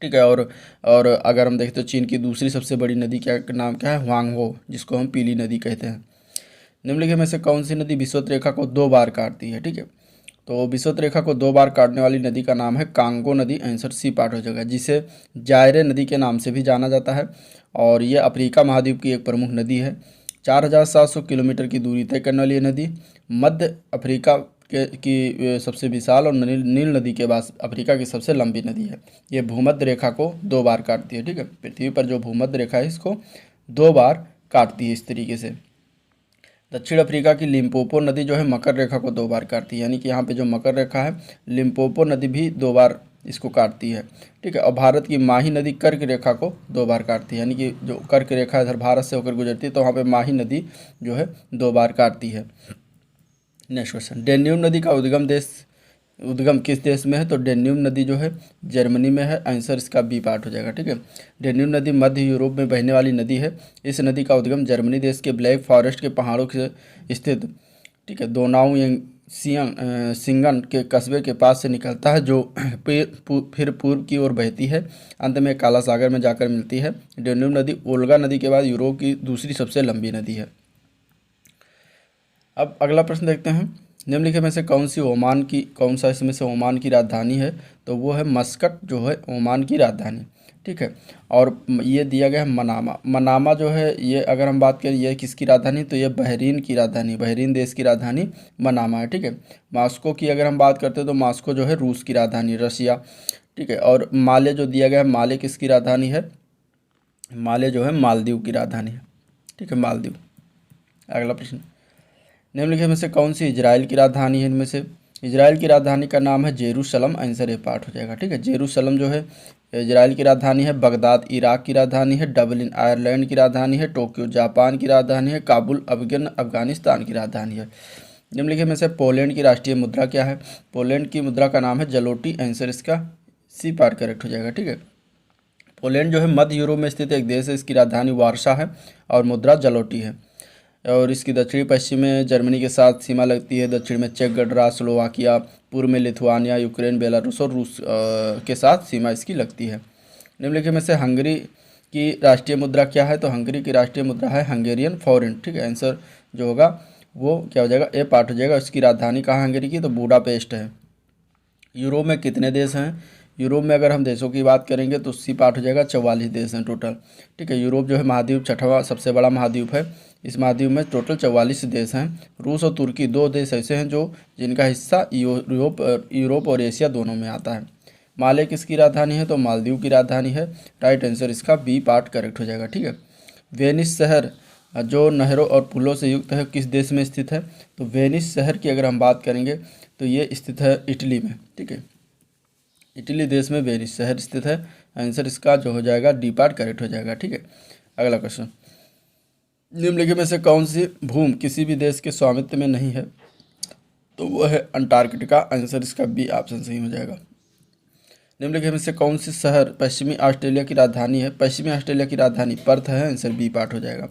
ठीक है। और अगर हम देखें तो चीन की दूसरी सबसे बड़ी नदी क्या नाम क्या है? हुआंगहो, जिसको हम पीली नदी कहते हैं। निम्नलिखित में से कौन सी नदी विषुवत रेखा को 2 बार काटती है? ठीक है। तो विषुवत रेखा को 2 बार काटने वाली नदी का नाम है कांगो नदी। आंसर सी पार्ट हो जाएगा, जिसे जायरे नदी के नाम से भी जाना जाता है और ये अफ्रीका महाद्वीप की एक प्रमुख नदी है। 4700 किलोमीटर की दूरी तय करने वाली ये नदी मध्य अफ्रीका की सबसे विशाल और नील नदी के बाद अफ्रीका की सबसे लंबी नदी है। ये भूमध्य रेखा को 2 बार काटती है। ठीक है। पृथ्वी पर जो भूमध्य रेखा है इसको 2 बार काटती है इस तरीके से। दक्षिण अफ्रीका की लिम्पोपो नदी जो है मकर रेखा को 2 बार काटती है, यानी कि यहाँ पे जो मकर रेखा है लिम्पोपो नदी भी 2 बार इसको काटती है। ठीक है। और भारत की माही नदी कर्क रेखा को 2 बार काटती है, यानी कि जो कर्क रेखा इधर भारत से होकर गुजरती है तो वहाँ पे माही नदी जो है 2 बार काटती है। नेक्स्ट क्वेश्चन, डेन्यूब नदी का उद्गम देश उद्गम किस देश में है, तो डेन्यूब नदी जो है जर्मनी में है। आंसर इसका बी पार्ट हो जाएगा। ठीक है, डेन्यूब नदी मध्य यूरोप में बहने वाली नदी है। इस नदी का उद्गम जर्मनी देश के ब्लैक फॉरेस्ट के पहाड़ों से स्थित, ठीक है, दोनाउ सिंगन के कस्बे के पास से निकलता है, जो फिर पूर्व की ओर बहती है, अंत में काला सागर में जाकर मिलती है। डेन्यूब नदी ओल्गा नदी के बाद यूरोप की दूसरी सबसे लंबी नदी है। अब अगला प्रश्न देखते हैं, निम्नलिखित में से कौन सा इसमें से ओमान की राजधानी है, तो वो है मस्कट जो है ओमान की राजधानी। ठीक है, और ये दिया गया है मनामा जो है, ये अगर हम बात करें ये किसकी राजधानी, तो ये बहरीन की राजधानी, बहरीन देश की राजधानी मनामा है। ठीक है, मास्को की अगर हम बात करते हैं तो मास्को जो है रूस की राजधानी, रशिया। ठीक है, और माले जो दिया गया है, माले किसकी राजधानी है, माले जो है मालदीव की राजधानी है। ठीक है, मालदीव। अगला प्रश्न, निम्नलिखित में से कौन सी इजराइल की राजधानी है, इनमें से इजराइल की राजधानी का नाम है जेरूशलम। आंसर ए पार्ट हो जाएगा। ठीक है, जेरूशलम जो है इजराइल की राजधानी है। बगदाद इराक की राजधानी है। डबलिन आयरलैंड की राजधानी है। टोक्यो जापान की राजधानी है। काबुल अफगानिस्तान की राजधानी है। निम्नलिखित में से पोलैंड की राष्ट्रीय मुद्रा क्या है, पोलैंड की मुद्रा का नाम है जलोटी। आंसर इसका सी पार्ट करेक्ट हो जाएगा। ठीक है, पोलैंड जो है मध्य यूरोप में स्थित एक देश है। इसकी राजधानी वार्सा है और मुद्रा जलोटी है। और इसकी दक्षिणी पश्चिम में जर्मनी के साथ सीमा लगती है। दक्षिण में चेक गणराज्य, स्लोवाकिया, पूर्व में लिथुआनिया, यूक्रेन, बेलारूस और रूस के साथ सीमा इसकी लगती है। निम्नलिखित में से हंगरी की राष्ट्रीय मुद्रा क्या है, तो हंगरी की राष्ट्रीय मुद्रा है हंगेरियन फॉरेंट। ठीक है, आंसर जो होगा वो क्या हो जाएगा, ए पार्ट हो जाएगा। इसकी राजधानी कहाँ हंगरी की, तो बुडापेस्ट है। यूरोप में कितने देश हैं, यूरोप में अगर हम देशों की बात करेंगे तो सी पार्ट हो जाएगा, 44 देश हैं टोटल। ठीक है, यूरोप जो है महाद्वीप छठवां सबसे बड़ा महाद्वीप है। इस महाद्वीप में टोटल 44 देश हैं। रूस और तुर्की दो देश ऐसे हैं जो जिनका हिस्सा यूरोप और एशिया दोनों में आता है। माले किसकी राजधानी है, तो मालदीव की राजधानी है। राइट आंसर इसका बी पार्ट करेक्ट हो जाएगा। ठीक है, वेनिस शहर जो नहरों और पुलों से युक्त है किस देश में स्थित है, तो वेनिस शहर की अगर हम बात करेंगे तो ये स्थित है इटली में। ठीक है, इटली देश में वेनिस शहर स्थित है। आंसर इसका जो हो जाएगा डी पार्ट करेक्ट हो जाएगा। ठीक है, अगला क्वेश्चन, निम्नलिखित में से कौन सी भूमि किसी भी देश के स्वामित्व में नहीं है, तो वह है अंटार्कटिका। आंसर इसका बी ऑप्शन सही हो जाएगा। निम्नलिखित में से कौन सी शहर पश्चिमी ऑस्ट्रेलिया की राजधानी है, पश्चिमी ऑस्ट्रेलिया की राजधानी पर्थ है। आंसर बी पार्ट हो जाएगा।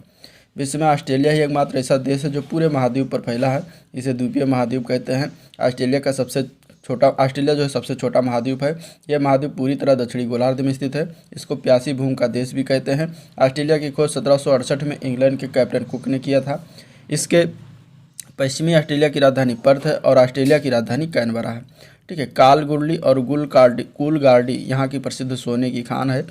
विश्व में ऑस्ट्रेलिया ही एकमात्र ऐसा देश है जो पूरे महाद्वीप पर फैला है, इसे द्वीपीय महाद्वीप कहते हैं। ऑस्ट्रेलिया जो है सबसे छोटा महाद्वीप है। यह महाद्वीप पूरी तरह दक्षिणी गोलार्ध में स्थित है। इसको प्यासी भूमि का देश भी कहते हैं। ऑस्ट्रेलिया की खोज 1768 में इंग्लैंड के कैप्टन कुक ने किया था। इसके पश्चिमी ऑस्ट्रेलिया की राजधानी पर्थ है और ऑस्ट्रेलिया की राजधानी कैनबरा है। ठीक है, कालगुरली और कूलगार्डी यहाँ की प्रसिद्ध सोने की खान है।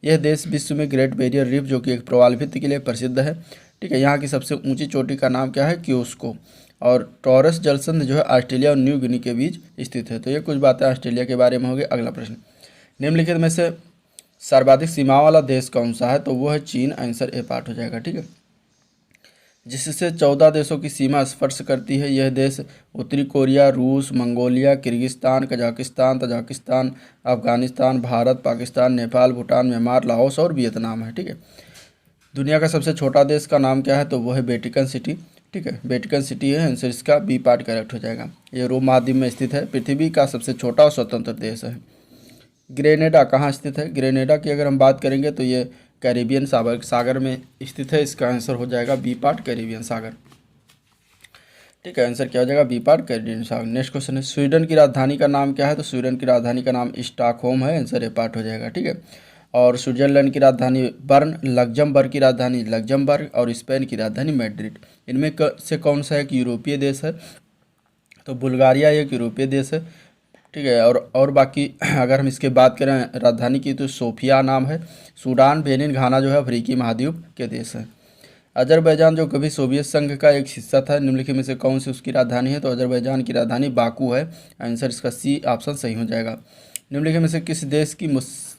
यह देश विश्व में ग्रेट बैरियर रीफ जो कि एक प्रवाल भित्ति के लिए प्रसिद्ध है। ठीक है, यहाँ की सबसे ऊंची चोटी का नाम क्या है, क्योस्को। और टॉरस जलसंधि जो है ऑस्ट्रेलिया और न्यू गिनी के बीच स्थित है। तो ये कुछ बातें ऑस्ट्रेलिया के बारे में होगी। अगला प्रश्न, निम्नलिखित में से सर्वाधिक सीमा वाला देश कौन सा है, तो वो है चीन। आंसर ए पार्ट हो जाएगा। ठीक है, जिससे 14 देशों की सीमा स्पर्श करती है। यह देश उत्तरी कोरिया, रूस, Mongolia, Kyrgyzstan, Kazakhstan, Tajikistan, Afghanistan, Bharat, Pakistan, Nepal, Bhutan, Myanmar, Laos और वियतनाम है। ठीक है, दुनिया का सबसे छोटा देश का नाम क्या है, तो वो है वेटिकन सिटी। ठीक है, वेटिकन सिटी है। आंसर इसका बी पार्ट करेक्ट हो जाएगा। ये रोम महाद्वीप में स्थित है, पृथ्वी का सबसे छोटा और स्वतंत्र देश है। ग्रेनेडा कहाँ स्थित है, ग्रेनेडा की अगर हम बात करेंगे तो ये कैरिबियन सागर में स्थित है। इसका आंसर हो जाएगा बी पार्ट कैरिबियन सागर। ठीक है, आंसर क्या हो जाएगा, बी पार्ट कैरिबियन सागर। नेक्स्ट क्वेश्चन है, स्वीडन की राजधानी का नाम क्या है, तो स्वीडन की राजधानी का नाम स्टॉकहोम है। आंसर ए पार्ट हो जाएगा। ठीक है, और स्विट्जरलैंड की राजधानी बर्न, लग्जमबर्ग की राजधानी लग्जमबर्ग और स्पेन की राजधानी मैड्रिड। इनमें से कौन सा एक यूरोपीय देश है, तो बुल्गारिया एक यूरोपीय देश है। ठीक है, और बाकी अगर हम इसके बात करें राजधानी की तो सोफिया नाम है। सूडान, बेनिन, घाना जो है अफ्रीकी महाद्वीप के देश हैं। अजरबैजान जो कभी सोवियत संघ का एक हिस्सा था, निम्नलिखित में से कौन सी उसकी राजधानी है, तो अजरबैजान की राजधानी बाकू है। आंसर इसका सी ऑप्शन सही हो जाएगा। निम्नलिखित में से किस देश की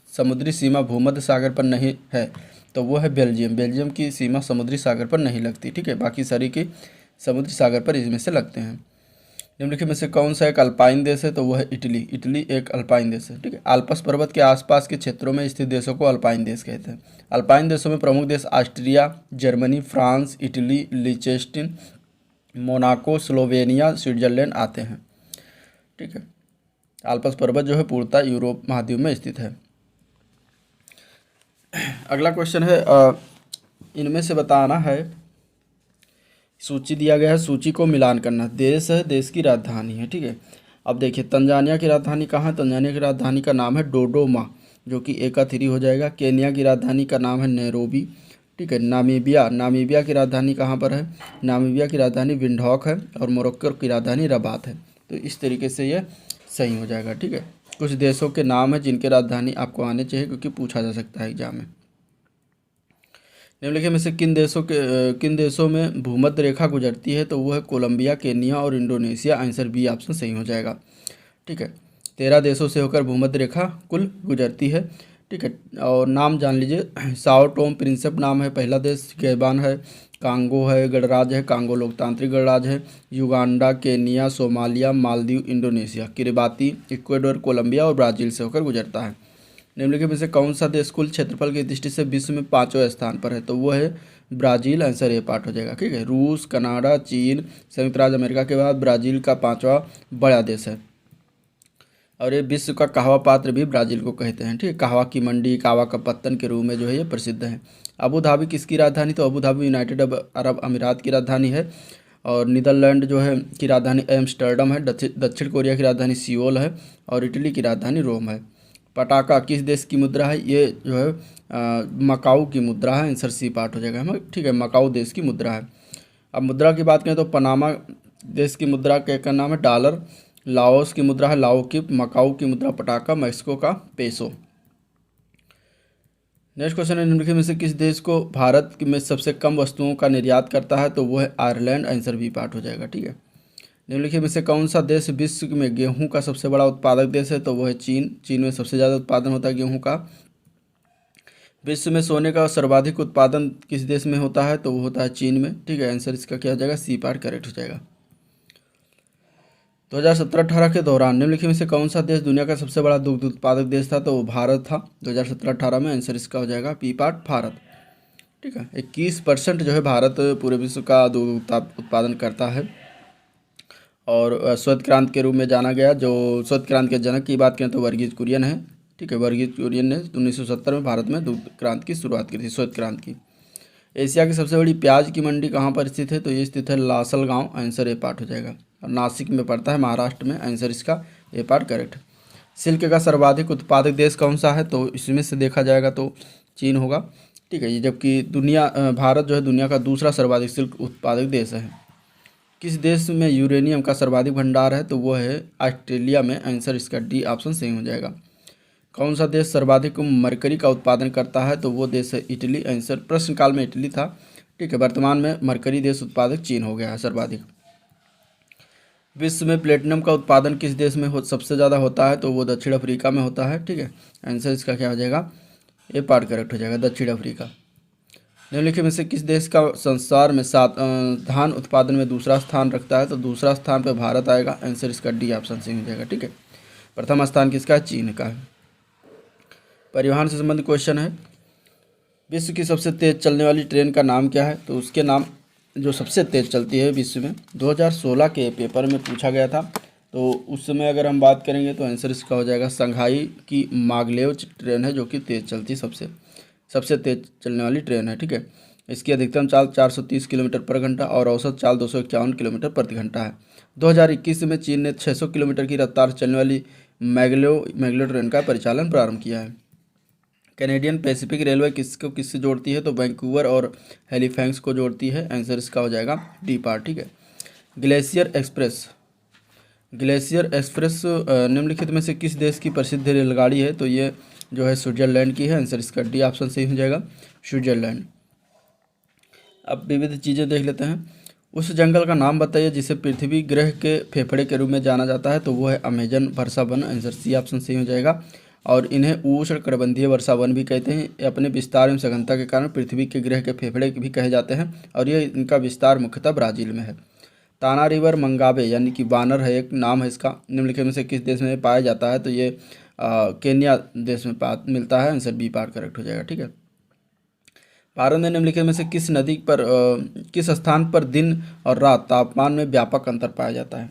समुद्री सीमा भूमध्य सागर पर नहीं है, तो वो है बेल्जियम। बेल्जियम की सीमा समुद्री सागर पर नहीं लगती। ठीक है, बाकी सारी की समुद्री सागर पर इसमें से लगते हैं। निम्नलिखित में से कौन सा एक अल्पाइन देश है, तो वह है इटली। इटली एक अल्पाइन देश है। ठीक है, आल्प्स पर्वत के आसपास के क्षेत्रों में स्थित देशों को अल्पाइन देश कहते हैं। अल्पाइन देशों में प्रमुख देश Austria, Germany, France, Italy, Liechtenstein, Monaco, Slovenia, Switzerland आते हैं। ठीक है, आल्प्स पर्वत जो है पूर्णतः यूरोप महाद्वीप में स्थित है। अगला क्वेश्चन है, इनमें से बताना है, सूची दिया गया है, सूची को मिलान करना। देश है, देश की राजधानी है, ठीक है। अब देखिए तंजानिया की राजधानी कहाँ है? तंजानिया की राजधानी का नाम है डोडोमा, जो कि ए का 3 हो जाएगा। केनिया की राजधानी का नाम है नैरोबी, ठीक है। नामीबिया की राजधानी कहाँ पर है? नामीबिया की राजधानी विंडहॉक है। और मोरक्को की राजधानी रबात है। तो इस तरीके से ये सही हो जाएगा, ठीक है। कुछ देशों के नाम है जिनके राजधानी आपको आने चाहिए, क्योंकि पूछा जा सकता है एग्जाम में। निम्नलिखित में से किन देशों में भूमध्य रेखा गुजरती है? तो वो है कोलंबिया, केनिया और इंडोनेशिया। आंसर बी ऑप्शन सही हो जाएगा, ठीक है। 13 देशों से होकर भूमध्य रेखा कुल गुजरती है, ठीक है। और नाम जान लीजिए, साओ टोम प्रिंसिप नाम है पहला देश, गैबान है, कांगो है गणराज्य है, कांगो लोकतांत्रिक गणराज्य है, Uganda, Kenya, Somalia, Maldives, Indonesia, Kiribati, Ecuador, Colombia और ब्राज़ील से होकर गुजरता है। निम्नलिखित में से कौन सा देश कुल क्षेत्रफल की दृष्टि से विश्व में 5वें स्थान पर है? तो वो है ब्राज़ील। आंसर ए पार्ट हो जाएगा, ठीक है। रूस, कनाडा, चीन, संयुक्त राज्य अमेरिका के बाद ब्राज़ील का 5वां बड़ा देश है। और ये विश्व का कहवा पात्र भी ब्राज़ील को कहते हैं, ठीक है। कहवा की मंडी, कहवा का पत्तन के रूप में जो है ये प्रसिद्ध है। अबू धाबी किसकी राजधानी? तो अबू धाबी यूनाइटेड अरब अमीरात की राजधानी है। और नीदरलैंड जो है की राजधानी एम्स्टर्डम है। दक्षिण कोरिया की राजधानी सियोल है। और इटली की राजधानी रोम है। पटाका किस देश की मुद्रा है? ये जो है मकाऊ की मुद्रा है। आंसर सी पार्ट हो जाएगा हमें, ठीक है। मकाऊ देश की मुद्रा है। अब मुद्रा की बात करें तो पनामा देश की मुद्रा का नाम है डॉलर। लाओस की मुद्रा है लाओकिप। मकाऊ की मुद्रा पटाका। मैक्सिको का पेसो। नेक्स्ट क्वेश्चन है, निम्नलिखित में से किस देश को भारत में सबसे कम वस्तुओं का निर्यात करता है? तो वो है आयरलैंड। आंसर बी पार्ट हो जाएगा, ठीक है। निम्नलिखित में से कौन सा देश विश्व में गेहूं का सबसे बड़ा उत्पादक देश है? तो वो है चीन। चीन में सबसे ज़्यादा उत्पादन होता है गेहूं का। विश्व में सोने का सर्वाधिक उत्पादन किस देश में होता है? तो वो होता है चीन में, ठीक है। आंसर इसका क्या हो जाएगा? सी पार्ट करेक्ट हो जाएगा। 2017-18 के दौरान निम्नलिखित में से कौन सा देश दुनिया का सबसे बड़ा दुग्ध उत्पादक देश था? तो वो भारत था 2017-18 में। आंसर इसका हो जाएगा पी पार्ट भारत, ठीक है। 21% जो है भारत पूरे विश्व का दुग्ध उत्पादन करता है। और श्वेत क्रांति के रूप में जाना गया। जो श्वेत क्रांति के जनक की बात करें तो वर्गीज कुरियन है, ठीक है। वर्गीज कुरियन ने 1970 में भारत में दुग्ध क्रांति की शुरुआत की थी, श्वेत क्रांति की। एशिया की सबसे बड़ी प्याज की मंडी कहाँ पर स्थित है? तो ये स्थित है लासल गाँव। आंसर ए पार्ट हो जाएगा। और नासिक में पड़ता है, महाराष्ट्र में। आंसर इसका ए पार्ट करेक्ट। सिल्क का सर्वाधिक उत्पादक देश कौन सा है? तो इसमें से देखा जाएगा तो चीन होगा, ठीक है। ये जबकि भारत जो है दुनिया का दूसरा सर्वाधिक सिल्क उत्पादक देश है। किस देश में यूरेनियम का सर्वाधिक भंडार है? तो वो है ऑस्ट्रेलिया में। आंसर इसका डी ऑप्शन सही हो जाएगा। कौन सा देश सर्वाधिक मरकरी का उत्पादन करता है? तो वो देश है इटली। आंसर प्रश्नकाल में इटली था, ठीक है। वर्तमान में मरकरी देश उत्पादक चीन हो गया है सर्वाधिक। विश्व में प्लेटिनम का उत्पादन किस देश में सबसे ज़्यादा होता है? तो वो दक्षिण अफ्रीका में होता है, ठीक है। आंसर इसका क्या हो जाएगा? ये पार्ट करेक्ट हो जाएगा, दक्षिण अफ्रीका। निम्नलिखित में से किस देश का संसार में धान उत्पादन में दूसरा स्थान रखता है? तो दूसरा स्थान पर भारत आएगा। आंसर इसका डी ऑप्शन सही हो जाएगा, ठीक है। प्रथम स्थान किसका है? चीन का है। परिवहन से संबंधित क्वेश्चन है, विश्व की सबसे तेज़ चलने वाली ट्रेन का नाम क्या है? तो उसके नाम जो सबसे तेज़ चलती है विश्व में 2016 के पेपर में पूछा गया था। तो उस समय अगर हम बात करेंगे तो आंसर इसका हो जाएगा संघाई की मागलेव ट्रेन है, जो कि तेज़ चलती सबसे तेज़ चलने वाली ट्रेन है, ठीक है। इसकी अधिकतम चाल 430 किलोमीटर पर घंटा और औसत चाल 251 किलोमीटर प्रति घंटा है। 2021 में चीन ने 600 किलोमीटर की रफ्तार से चलने वाली मैगलेव ट्रेन का परिचालन प्रारंभ किया है। कैनेडियन पैसिफिक रेलवे किससे जोड़ती है? तो वैंकूवर और हैलिफैक्स को जोड़ती है। आंसर इसका हो जाएगा डी पार्ट, ठीक है। ग्लेशियर एक्सप्रेस निम्नलिखित में से किस देश की प्रसिद्ध रेलगाड़ी है? तो ये जो है स्विट्जरलैंड की है। आंसर इसका डी ऑप्शन सही हो जाएगा, स्विट्जरलैंड। अब विविध चीज़ें देख लेते हैं। उस जंगल का नाम बताइए जिसे पृथ्वी ग्रह के फेफड़े के रूप में जाना जाता है। तो वो है अमेजन वर्षा वन। आंसर सी ऑप्शन सही हो जाएगा। और इन्हें उष्णकटिबंधीय वर्षा वन भी कहते हैं। अपने विस्तार एवं सघनता के कारण पृथ्वी के ग्रह के फेफड़े भी कहे जाते हैं। और ये इनका विस्तार मुख्यतः ब्राज़ील में है। ताना रिवर मंगाबे यानी कि वानर है, एक नाम है इसका। निम्नलिखित में से किस देश में पाया जाता है? तो ये केन्या देश में मिलता है। आंसर बी पार्ट करेक्ट हो जाएगा, ठीक है। भारत में निम्नलिखित में से किस स्थान पर दिन और रात तापमान में व्यापक अंतर पाया जाता है?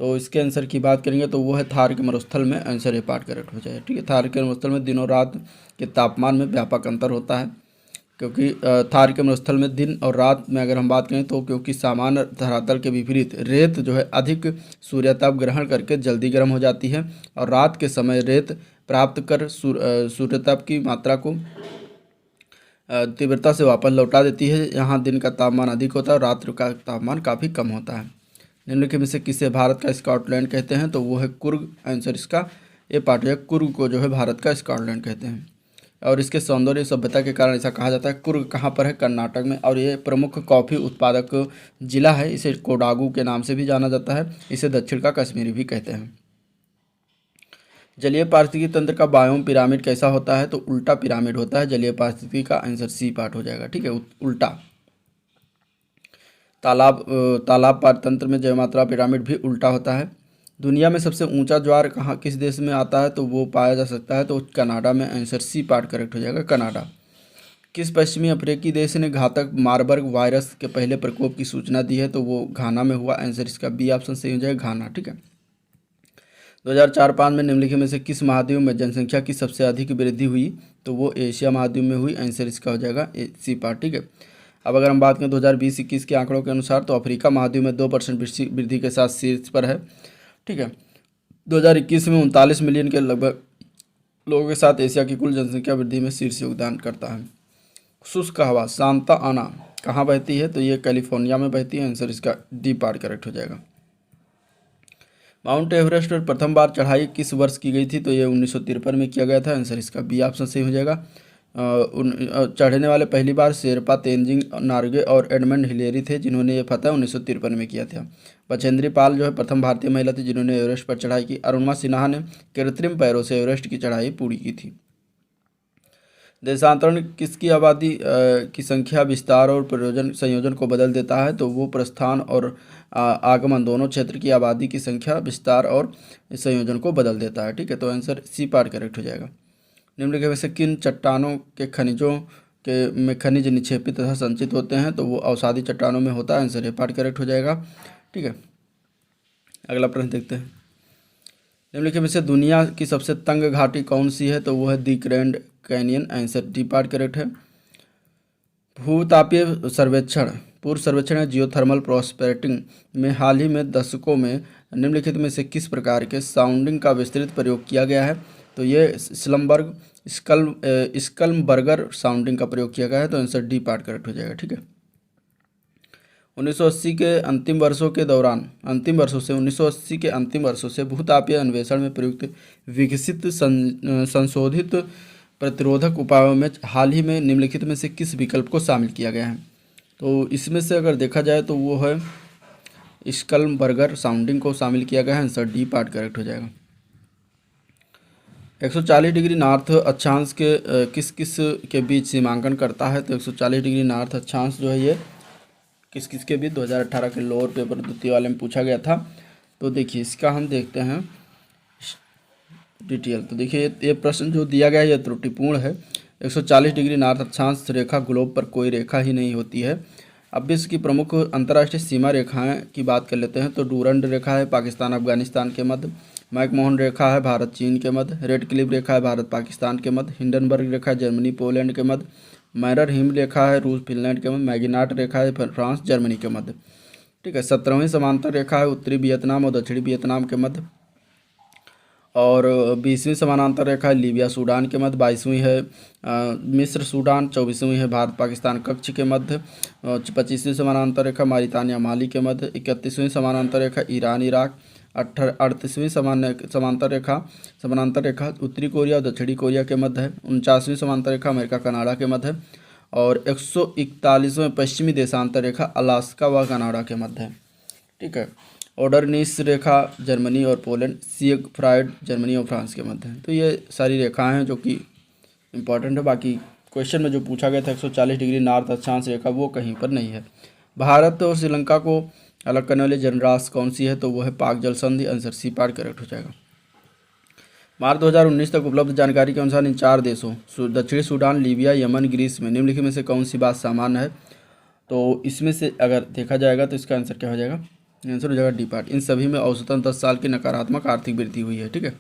तो इसके आंसर की बात करेंगे तो वो है थार के मरुस्थल में, आंसर ए पार्ट करेक्ट हो जाएगा। ठीक है, थार के मरुस्थल में दिनों रात के तापमान में व्यापक अंतर होता है, क्योंकि थार के मरुस्थल में दिन और रात में अगर हम बात करें तो क्योंकि सामान्य धरातल के विपरीत रेत जो है अधिक सूर्यताप ग्रहण करके जल्दी गर्म हो जाती है, और रात के समय रेत प्राप्त कर सूर्यताप की मात्रा को तीव्रता से वापस लौटा देती है। यहाँ दिन का तापमान अधिक होता है और रात का तापमान काफ़ी कम होता है। निम्नलिखित में से किसे भारत का स्कॉटलैंड कहते हैं, तो वो है कुर्ग, आंसर इसका ये पार्ट है। कुर्ग को जो है भारत का स्कॉटलैंड कहते हैं, और इसके सौंदर्य सभ्यता के कारण ऐसा कहा जाता है। कुर्ग कहाँ पर है, कर्नाटक में, और ये प्रमुख कॉफ़ी उत्पादक जिला है। इसे कोडागू के नाम से भी जाना जाता है, इसे दक्षिण का कश्मीर भी कहते हैं। जलीय पारिस्थितिकी तंत्र का बायोम पिरामिड कैसा होता है, तो उल्टा पिरामिड होता है जलीय पारिस्थितिकी का, आंसर सी पार्ट हो जाएगा। ठीक है, उल्टा। तालाब तंत्र में जयमात्रा पिरामिड भी उल्टा होता है। दुनिया में सबसे ऊंचा ज्वार कहाँ किस देश में आता है, तो वो पाया जा सकता है तो कनाडा में, आंसर सी पार्ट करेक्ट हो जाएगा, कनाडा। किस पश्चिमी अफ्रीकी देश ने घातक मारबर्ग वायरस के पहले प्रकोप की सूचना दी है, तो वो घाना में हुआ, आंसर इसका बी ऑप्शन सही हो जाएगा, घाना। ठीक है, 2004-05 में निम्नलिखित में से किस महाद्वीप में जनसंख्या की सबसे अधिक वृद्धि हुई, तो वो एशिया महाद्वीप में हुई, आंसर इसका हो जाएगा सी पार्ट। ठीक है, अब अगर हम बात करें 2020-21 के आंकड़ों के अनुसार तो अफ्रीका महाद्वीप में 2% वृद्धि के साथ शीर्ष पर है। ठीक है, 2021 में 39 मिलियन के लगभग लोगों के साथ एशिया की कुल जनसंख्या वृद्धि में शीर्ष योगदान करता है। शुष्क हवा सांता आना कहाँ बहती है, तो ये कैलिफोर्निया में बहती है, आंसर इसका डी पार्ट करेक्ट हो जाएगा। माउंट एवरेस्ट पर प्रथम बार चढ़ाई किस वर्ष की गई थी, तो ये 1953 में किया गया था, आंसर इसका बी ऑप्शन सही हो जाएगा। चढ़ने वाले पहली बार शेरपा तेंजिंग नार्गे और एडमंड हिलेरी थे, जिन्होंने ये फतह 1953 में किया था। बछेंद्री पाल जो है प्रथम भारतीय महिला थी जिन्होंने एवरेस्ट पर चढ़ाई की। अरुणिमा सिन्हा ने कृत्रिम पैरों से एवरेस्ट की चढ़ाई पूरी की थी। देशांतरण किसकी आबादी की संख्या, विस्तार और प्रयोजन संयोजन को बदल देता है, तो वो प्रस्थान और आगमन दोनों क्षेत्र की आबादी की संख्या, विस्तार और संयोजन को बदल देता है। ठीक है, तो आंसर सी पार्ट करेक्ट हो जाएगा। निम्नलिखित में से किन चट्टानों के खनिजों के में खनिज निक्षेपित तथा संचित होते हैं, तो वो अवसादी चट्टानों में होता है, आंसर ए पार्ट करेक्ट हो जाएगा। ठीक है, अगला प्रश्न देखते हैं। निम्नलिखित में से दुनिया की सबसे तंग घाटी कौन सी है, तो वो है the Grand Canyon, answer D part correct है। भूतापीय सर्वेक्षण पूर्व सर्वेक्षण जियोथर्मल प्रोस्पेक्टिंग में हाल ही में दशकों में निम्नलिखित में से किस प्रकार के साउंडिंग का विस्तृत प्रयोग किया गया है, तो ये स्कल्मबर्गर साउंडिंग का प्रयोग किया गया है, तो आंसर डी पार्ट करेक्ट हो जाएगा। ठीक है, 1980 के अंतिम वर्षों से 1980 के भूतापीय अन्वेषण में प्रयुक्त विकसित संशोधित प्रतिरोधक उपायों में हाल ही में निम्नलिखित में से किस विकल्प को शामिल किया गया है, तो इसमें से अगर देखा जाए तो वो है स्कल्मबर्गर साउंडिंग को शामिल किया गया है, आंसर डी पार्ट करेक्ट हो जाएगा। 140 डिग्री नॉर्थ अक्षांश के किस किस के बीच सीमांकन करता है, तो 140 डिग्री नॉर्थ अक्षांश जो है ये किस किस के बीच 2018 के लोअर पेपर द्वितीय वाले में पूछा गया था। तो देखिए इसका हम देखते हैं डिटेल। तो देखिए ये प्रश्न जो दिया गया है ये त्रुटिपूर्ण है। 140 डिग्री नॉर्थ अक्षांश रेखा ग्लोब पर कोई रेखा ही नहीं होती है। अब विश्व की प्रमुख अंतर्राष्ट्रीय सीमा रेखाएं की बात कर लेते हैं, तो डूरंड रेखा है पाकिस्तान अफगानिस्तान के मध्य, मैकमोहन रेखा है भारत चीन के मध्य, रेड क्लिफ रेखा है भारत पाकिस्तान के मध्य, हिंडनबर्ग रेखा है जर्मनी पोलैंड के मध्य, मैरर हिम रेखा है रूस फिनलैंड के मध्य, मैगिनाट रेखा है फ्रांस जर्मनी के मध्य। ठीक है, 17वीं समांतर रेखा है उत्तरी वियतनाम और दक्षिणी वियतनाम के मध्य, और 20वीं समानांतर रेखा है लीबिया सूडान के मध्य, 22वीं है मिस्र सूडान, 24वीं है भारत पाकिस्तान कक्ष के मध्य, 25वीं समानांतर रेखा मारितानिया माली के मध्य, 31वीं समानांतर रेखा ईरान इराक, 38वीं समानांतर रेखा उत्तरी कोरिया और दक्षिणी कोरिया के मध्य है, 49वीं समांतर रेखा अमेरिका कनाडा के मध्य है, और 141वें पश्चिमी देशांतर रेखा अलास्का व कनाडा के मध्य है। ठीक है, ओडरनीस रेखा जर्मनी और पोलैंड, सिगफ्राइड जर्मनी और फ्रांस के मध्य है। तो ये सारी रेखाएं हैं जो कि इम्पॉर्टेंट है। बाकी क्वेश्चन में जो पूछा गया था 140 डिग्री नॉर्थ अक्षांश रेखा वो कहीं पर नहीं है। भारत और श्रीलंका को अलग करने वाली जनराशि कौन सी है, तो वो है पाक जल संधि, आंसर सी पार्ट करेक्ट हो जाएगा। मार्च 2019 तक उपलब्ध जानकारी के अनुसार इन 4 देशों दक्षिणी सूडान, लीबिया, यमन, ग्रीस में निम्नलिखित में से कौन सी बात सामान्य है, तो इसमें से अगर देखा जाएगा तो इसका आंसर क्या हो जाएगा, आंसर हो जाएगा डी पार्ट। इन सभी में औसतन 10 साल की नकारात्मक आर्थिक वृद्धि हुई है। ठीक है।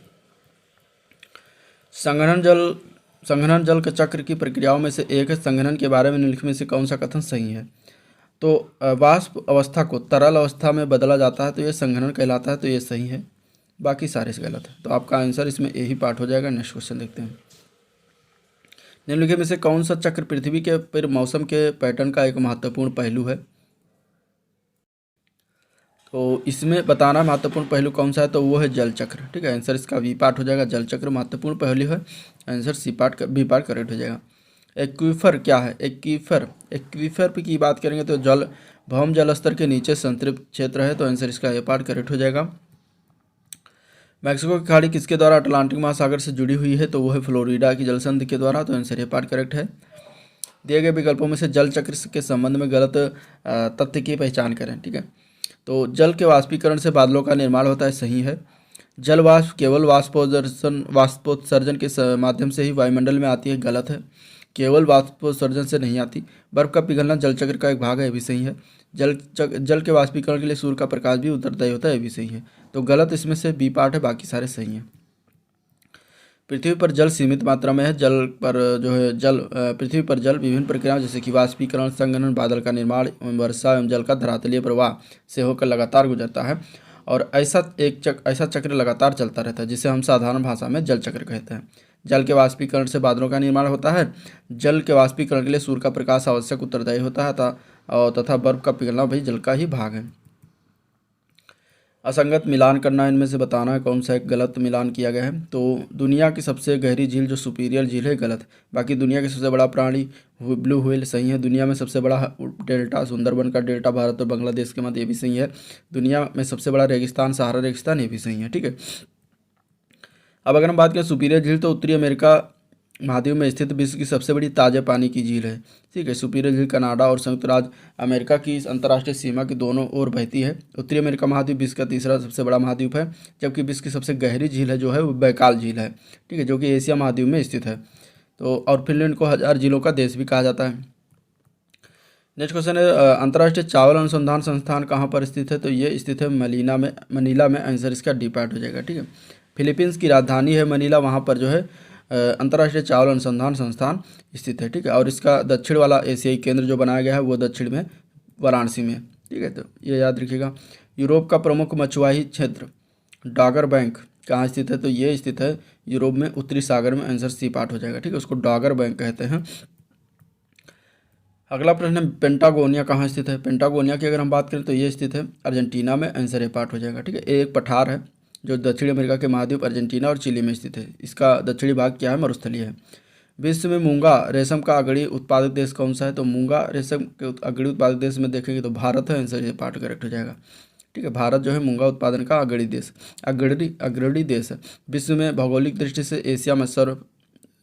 संघनन जल के चक्र की प्रक्रियाओं में से एक है। संघनन के बारे में निम्नलिखित में से कौन सा कथन सही है? तो वाष्प अवस्था को तरल अवस्था में बदला जाता है तो ये संघनन कहलाता है, तो ये सही है। बाकी सारे से गलत है, तो आपका आंसर इसमें ए ही पार्ट हो जाएगा। नेक्स्ट क्वेश्चन देखते हैं। निम्नलिखित में से कौन सा चक्र पृथ्वी के पर मौसम के पैटर्न का एक महत्वपूर्ण पहलू है? तो इसमें बताना महत्वपूर्ण पहलू कौन सा है, तो वो है जल चक्र। ठीक है, आंसर इसका बी पार्ट हो जाएगा। जल चक्र महत्वपूर्ण पहलू है, answer C part B part correct हो जाएगा। एक्वीफर क्या है? एक्वीफर की बात करेंगे तो जल भौम जल स्तर के नीचे संतृप्त क्षेत्र है, तो आंसर इसका ए पार्ट करेक्ट हो जाएगा। मैक्सिको की खाड़ी किसके द्वारा अटलांटिक महासागर से जुड़ी हुई है? तो वो है फ्लोरिडा की जलसंधि के द्वारा, तो आंसर ए पार्ट करेक्ट है। दिए गए विकल्पों में से जल चक्र के संबंध में गलत तथ्य की पहचान करें। ठीक है, तो जल के वाष्पीकरण से बादलों का निर्माण होता है, सही है। जल वाष्प केवल वाष्पोत्सर्जन के माध्यम से ही वायुमंडल में आती है, गलत है। केवल वाष्पोत्सर्जन से नहीं आती। बर्फ का पिघलना जल चक्र का एक भाग है, ये भी सही है। जल के वाष्पीकरण के लिए सूर्य का प्रकाश भी उत्तरदायी होता है, ये भी सही है। तो गलत इसमें से बी पार्ट है, बाकी सारे सही हैं। पृथ्वी पर जल सीमित मात्रा में है। पृथ्वी पर जल विभिन्न प्रक्रियाओं जैसे कि वाष्पीकरण, संघनन, बादल का निर्माण, वर्षा एवं जल का धरातलीय प्रवाह से होकर लगातार गुजरता है, और ऐसा चक्र लगातार चलता रहता है, जिसे हम साधारण भाषा में जल चक्र कहते हैं। जल के वाष्पीकरण से बादलों का निर्माण होता है। जल के वाष्पीकरण के लिए सूर्य का प्रकाश आवश्यक उत्तरदायी होता है तथा बर्फ का पिघलना भी जल का ही भाग है। असंगत मिलान करना, इनमें से बताना है कौन सा एक गलत मिलान किया गया है। तो दुनिया की सबसे गहरी झील जो सुपीरियर झील है, गलत। बाकी दुनिया की सबसे बड़ा प्राणी ब्लू व्हेल, सही है। दुनिया में सबसे बड़ा डेल्टा सुंदरबन का डेल्टा भारत और बांग्लादेश के मध्य, ये भी सही है। दुनिया में सबसे बड़ा रेगिस्तान सहारा रेगिस्तान, ये भी सही है। ठीक है, अब अगर हम बात करें सुपीरियर झील, तो उत्तरी अमेरिका महाद्वीप में स्थित विश्व की सबसे बड़ी ताज़े पानी की झील है। ठीक है, सुपीरियर झील कनाडा और संयुक्त राज्य अमेरिका की अंतर्राष्ट्रीय सीमा की दोनों ओर बहती है। उत्तरी अमेरिका महाद्वीप विश्व का तीसरा सबसे बड़ा महाद्वीप है, जबकि विश्व की सबसे गहरी झील है जो है वो बैकाल झील है। ठीक है, जो कि एशिया महाद्वीप में स्थित है। तो और फिनलैंड को 1000 झीलों का देश भी कहा जाता है। नेक्स्ट क्वेश्चन है, अंतर्राष्ट्रीय चावल अनुसंधान संस्थान कहाँ पर स्थित है? तो ये स्थित है मनीला में, आंसर इसका डी पार्ट हो जाएगा। ठीक है, फिलीपींस की राजधानी है मनीला, वहाँ पर जो है अंतर्राष्ट्रीय चावल अनुसंधान संस्थान स्थित है। ठीक है, और इसका दक्षिण वाला एशियाई केंद्र जो बनाया गया है वो दक्षिण में वाराणसी में। ठीक है, तो ये याद रखिएगा। यूरोप का प्रमुख मछुआही क्षेत्र डॉगर बैंक कहाँ स्थित है? तो ये स्थित है यूरोप में, उत्तरी सागर में, आंसर सी पार्ट हो जाएगा। ठीक है, उसको डॉगर बैंक कहते हैं। अगला प्रश्न है, पेंटागोनिया कहाँ स्थित है? पेंटागोनिया की अगर हम बात करें तो ये स्थित है अर्जेंटीना में, आंसर ए पार्ट हो जाएगा। ठीक है, एक पठार है जो दक्षिण अमेरिका के महाद्वीप अर्जेंटीना और चिली में स्थित है। इसका दक्षिणी भाग क्या है? मरुस्थलीय है। विश्व में मूंगा रेशम का अग्रणी उत्पादक देश कौन सा है? तो मूंगा रेशम के अग्रणी उत्पादक देश में देखेंगे तो भारत है, आंसर ये पार्ट करेक्ट हो जाएगा। ठीक है, भारत जो है मूंगा उत्पादन का अग्रणी देश है। विश्व में भौगोलिक दृष्टि से एशिया में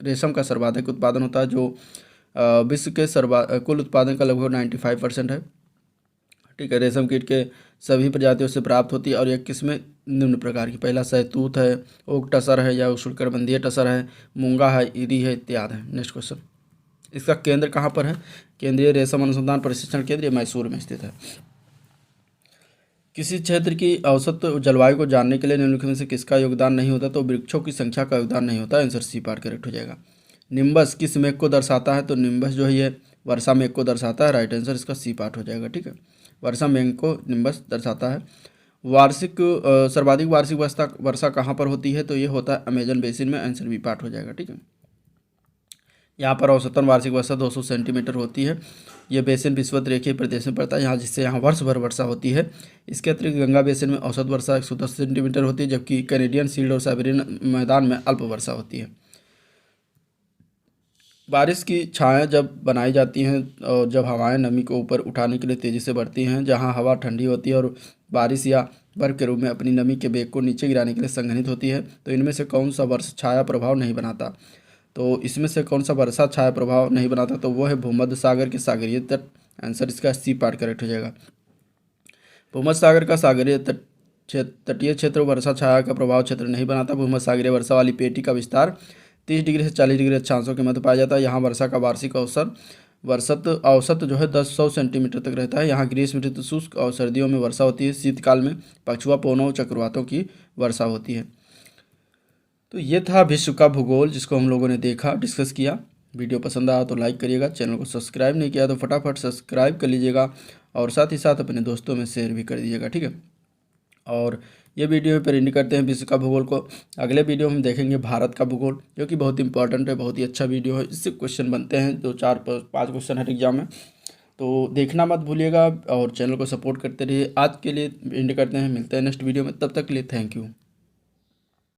रेशम का सर्वाधिक उत्पादन होता है, जो विश्व के कुल उत्पादन का लगभग 95% है। ठीक है, रेशम कीट के सभी प्रजातियों से प्राप्त होती है, और यह किसमें निम्न प्रकार की, पहला सहतूत है, ओक टसर है या उष्णकटिबंधीय टसर है, मूंगा है, इरी है इत्यादि है। नेक्स्ट क्वेश्चन, इसका केंद्र कहाँ पर है? केंद्रीय रेशम अनुसंधान प्रशिक्षण केंद्र मैसूर में स्थित है। किसी क्षेत्र की औसत जलवायु को जानने के लिए निम्नलिखित में से किसका योगदान नहीं होता? तो वृक्षों की संख्या का योगदान नहीं होता, आंसर सी पार्ट करेक्ट हो जाएगा। निम्बस किस मेघ को दर्शाता है? तो निम्बस जो है ये वर्षा मेघ को दर्शाता है, राइट आंसर इसका सी पार्ट हो जाएगा। ठीक है, वर्षा मेघ को निम्बस दर्शाता है। सर्वाधिक वार्षिक वर्षा कहाँ पर होती है? तो ये होता है अमेजन बेसिन में, आंसर बी पार्ट हो जाएगा। ठीक है, यहाँ पर औसतन वार्षिक वर्षा 200 सेंटीमीटर होती है। ये बेसिन विषुवत रेखीय प्रदेश में पड़ता है, यहाँ जिससे यहाँ वर्ष भर वर्षा होती है। इसके अतिरिक्त गंगा बेसिन में औसत वर्षा 110 सेंटीमीटर होती है, जबकि कैनेडियन शील्ड और साइबेरियन मैदान में अल्प वर्षा होती है। बारिश की छाएं जब बनाई जाती हैं और जब हवाएं नमी को ऊपर उठाने के लिए तेज़ी से बढ़ती हैं, जहां हवा ठंडी होती है और बारिश या बर्फ के रूप में अपनी नमी के वेग को नीचे गिराने के लिए संघनित होती है, तो इनमें से कौन सा वर्षा छाया प्रभाव नहीं बनाता? तो इसमें से कौन सा वर्षा छाया प्रभाव नहीं बनाता? तो वो है भूमध्य सागर के सागरीय तट, आंसर इसका सी पार्ट करेक्ट हो जाएगा। भूमध्य सागर का सागरीय तटीय क्षेत्र वर्षा छाया का प्रभाव क्षेत्र नहीं बनाता। भूमध्य सागरीय वर्षा वाली पेटी का विस्तार 30 डिग्री से 40 डिग्री अक्षांशों के मध्य पाया जाता है। यहाँ वर्षा का वार्षिक औसत औसत जो है 10-100 सेंटीमीटर तक रहता है। यहाँ ग्रीष्म ऋतु शुष्क और सर्दियों में वर्षा होती है। शीतकाल में पछुआ, पवनों और चक्रवातों की वर्षा होती है। तो ये था विश्व का भूगोल, जिसको हम लोगों ने देखा, डिस्कस किया। वीडियो पसंद आया तो लाइक करिएगा, चैनल को सब्सक्राइब नहीं किया तो फटाफट सब्सक्राइब कर लीजिएगा और साथ ही साथ अपने दोस्तों में शेयर भी कर दीजिएगा, ठीक है। और ये वीडियो पर एंड करते हैं विश्व का भूगोल को। अगले वीडियो में हम देखेंगे भारत का भूगोल, जो कि बहुत इंपॉर्टेंट है, बहुत ही अच्छा वीडियो है। इससे क्वेश्चन बनते हैं, 2-4-5 क्वेश्चन हर एग्जाम में, तो देखना मत भूलिएगा और चैनल को सपोर्ट करते रहिए। आज के लिए एंड करते हैं, मिलते हैं नेक्स्ट वीडियो में, तब तक के लिए थैंक यू।